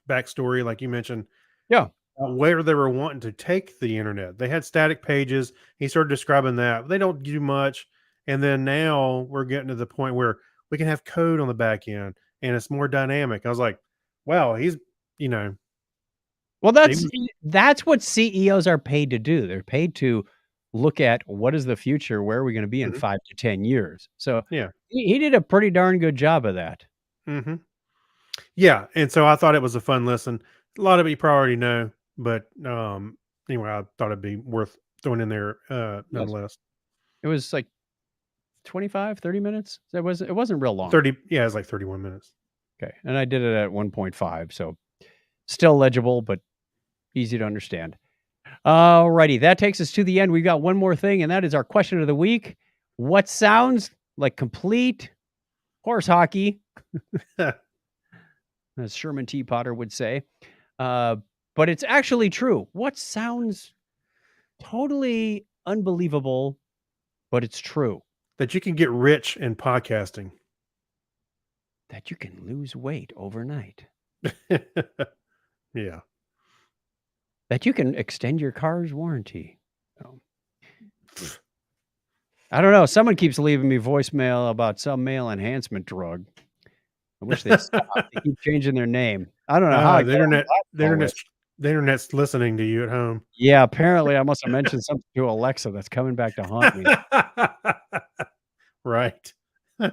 Speaker 1: backstory, like you mentioned.
Speaker 2: Yeah.
Speaker 1: Where they were wanting to take the internet. They had static pages. He started describing that. They don't do much. And then now we're getting to the point where we can have code on the back end and it's more dynamic. I was like, wow, he's,
Speaker 2: Well, that's what CEOs are paid to do. They're paid to look at what is the future, where are we going to be in
Speaker 1: Mhm.
Speaker 2: 5 to 10 years. So
Speaker 1: Yeah.
Speaker 2: he did a pretty darn good job of that.
Speaker 1: Mm-hmm. Yeah. And so I thought it was a fun listen. A lot of it you probably already know, but anyway, I thought it'd be worth throwing in there nonetheless.
Speaker 2: It was like 25, 30 minutes. It wasn't real long.
Speaker 1: 30, yeah, it's like 31 minutes.
Speaker 2: Okay. And I did it at 1.5. So still legible, but easy to understand. Alrighty. That takes us to the end. We've got one more thing, and that is our question of the week. What sounds like complete horse hockey, as Sherman T. Potter would say. But it's actually true. What sounds totally unbelievable, but it's true.
Speaker 1: That you can get rich in podcasting.
Speaker 2: That you can lose weight overnight.
Speaker 1: Yeah.
Speaker 2: That you can extend your car's warranty. Oh. I don't know. Someone keeps leaving me voicemail about some male enhancement drug. I wish they'd stop. They keep changing their name. I don't know how I
Speaker 1: the
Speaker 2: got on
Speaker 1: internet,
Speaker 2: that
Speaker 1: the
Speaker 2: call
Speaker 1: internet's,
Speaker 2: list.
Speaker 1: the internet's listening to you at home.
Speaker 2: Yeah, apparently I must have mentioned something to Alexa that's coming back to haunt me.
Speaker 1: Right.
Speaker 2: I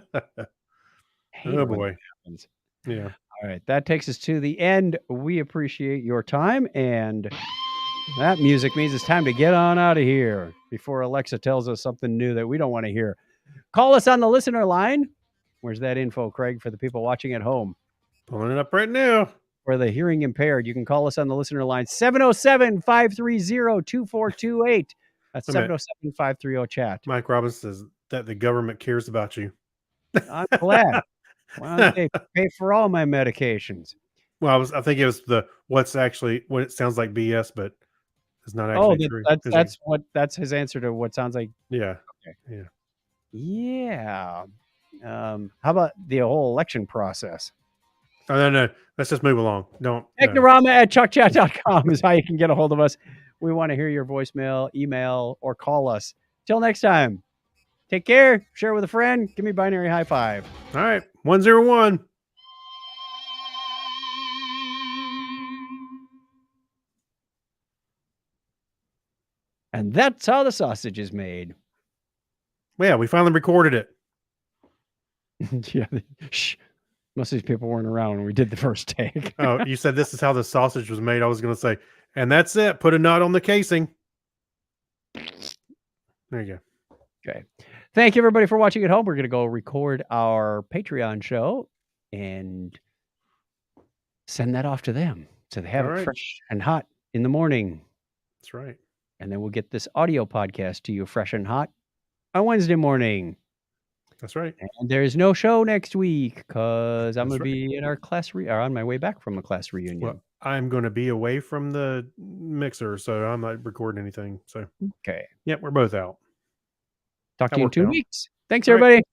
Speaker 2: hate
Speaker 1: Oh
Speaker 2: it when
Speaker 1: boy.
Speaker 2: that happens.
Speaker 1: Yeah.
Speaker 2: All right, that takes us to the end. We appreciate your time, and that music means it's time to get on out of here before Alexa tells us something new that we don't want to hear. Call us on the listener line. Where's that info, Craig, for the people watching at home?
Speaker 1: Pulling it up right now.
Speaker 2: For the hearing impaired, you can call us on the listener line 707-530-2428. That's
Speaker 1: Wait a minute.
Speaker 2: 707-530-chat.
Speaker 1: Mike Robbins says that the government cares about you.
Speaker 2: I'm glad. Why don't they pay for all my medications?
Speaker 1: Well, I think it was what it sounds like BS, but it's not
Speaker 2: Oh,
Speaker 1: actually true.
Speaker 2: that's his answer to what sounds like.
Speaker 1: Yeah.
Speaker 2: Yeah. How about the whole election process?
Speaker 1: Oh, no. Let's just move along. Don't.
Speaker 2: Technorama at chuckchat.com is how you can get a hold of us. We want to hear your voicemail, email, or call us. Till next time, take care, share with a friend, give me a binary high five.
Speaker 1: All right. 101.
Speaker 2: And that's how the sausage is made.
Speaker 1: Well, yeah, we finally recorded it.
Speaker 2: Yeah. Shh. Most of these people weren't around when we did the first take.
Speaker 1: Oh, you said this is how the sausage was made. I was going to say, and that's it. Put a nut on the casing. There you go.
Speaker 2: Okay. Thank you, everybody, for watching at home. We're going to go record our Patreon show and send that off to them so they have
Speaker 1: All
Speaker 2: it
Speaker 1: right.
Speaker 2: fresh and hot in the morning.
Speaker 1: That's right.
Speaker 2: And then we'll get this audio podcast to you fresh and hot on Wednesday morning.
Speaker 1: That's right.
Speaker 2: And there's no show next week because I'm
Speaker 1: That's
Speaker 2: going to be at our class or on my way back from a class reunion.
Speaker 1: Well, I'm going to be away from the mixer, so I'm not recording anything. So,
Speaker 2: Okay.
Speaker 1: yeah, we're both out.
Speaker 2: Talk
Speaker 1: That
Speaker 2: to you in
Speaker 1: worked
Speaker 2: 2
Speaker 1: out.
Speaker 2: weeks. Thanks,
Speaker 1: All right.
Speaker 2: everybody.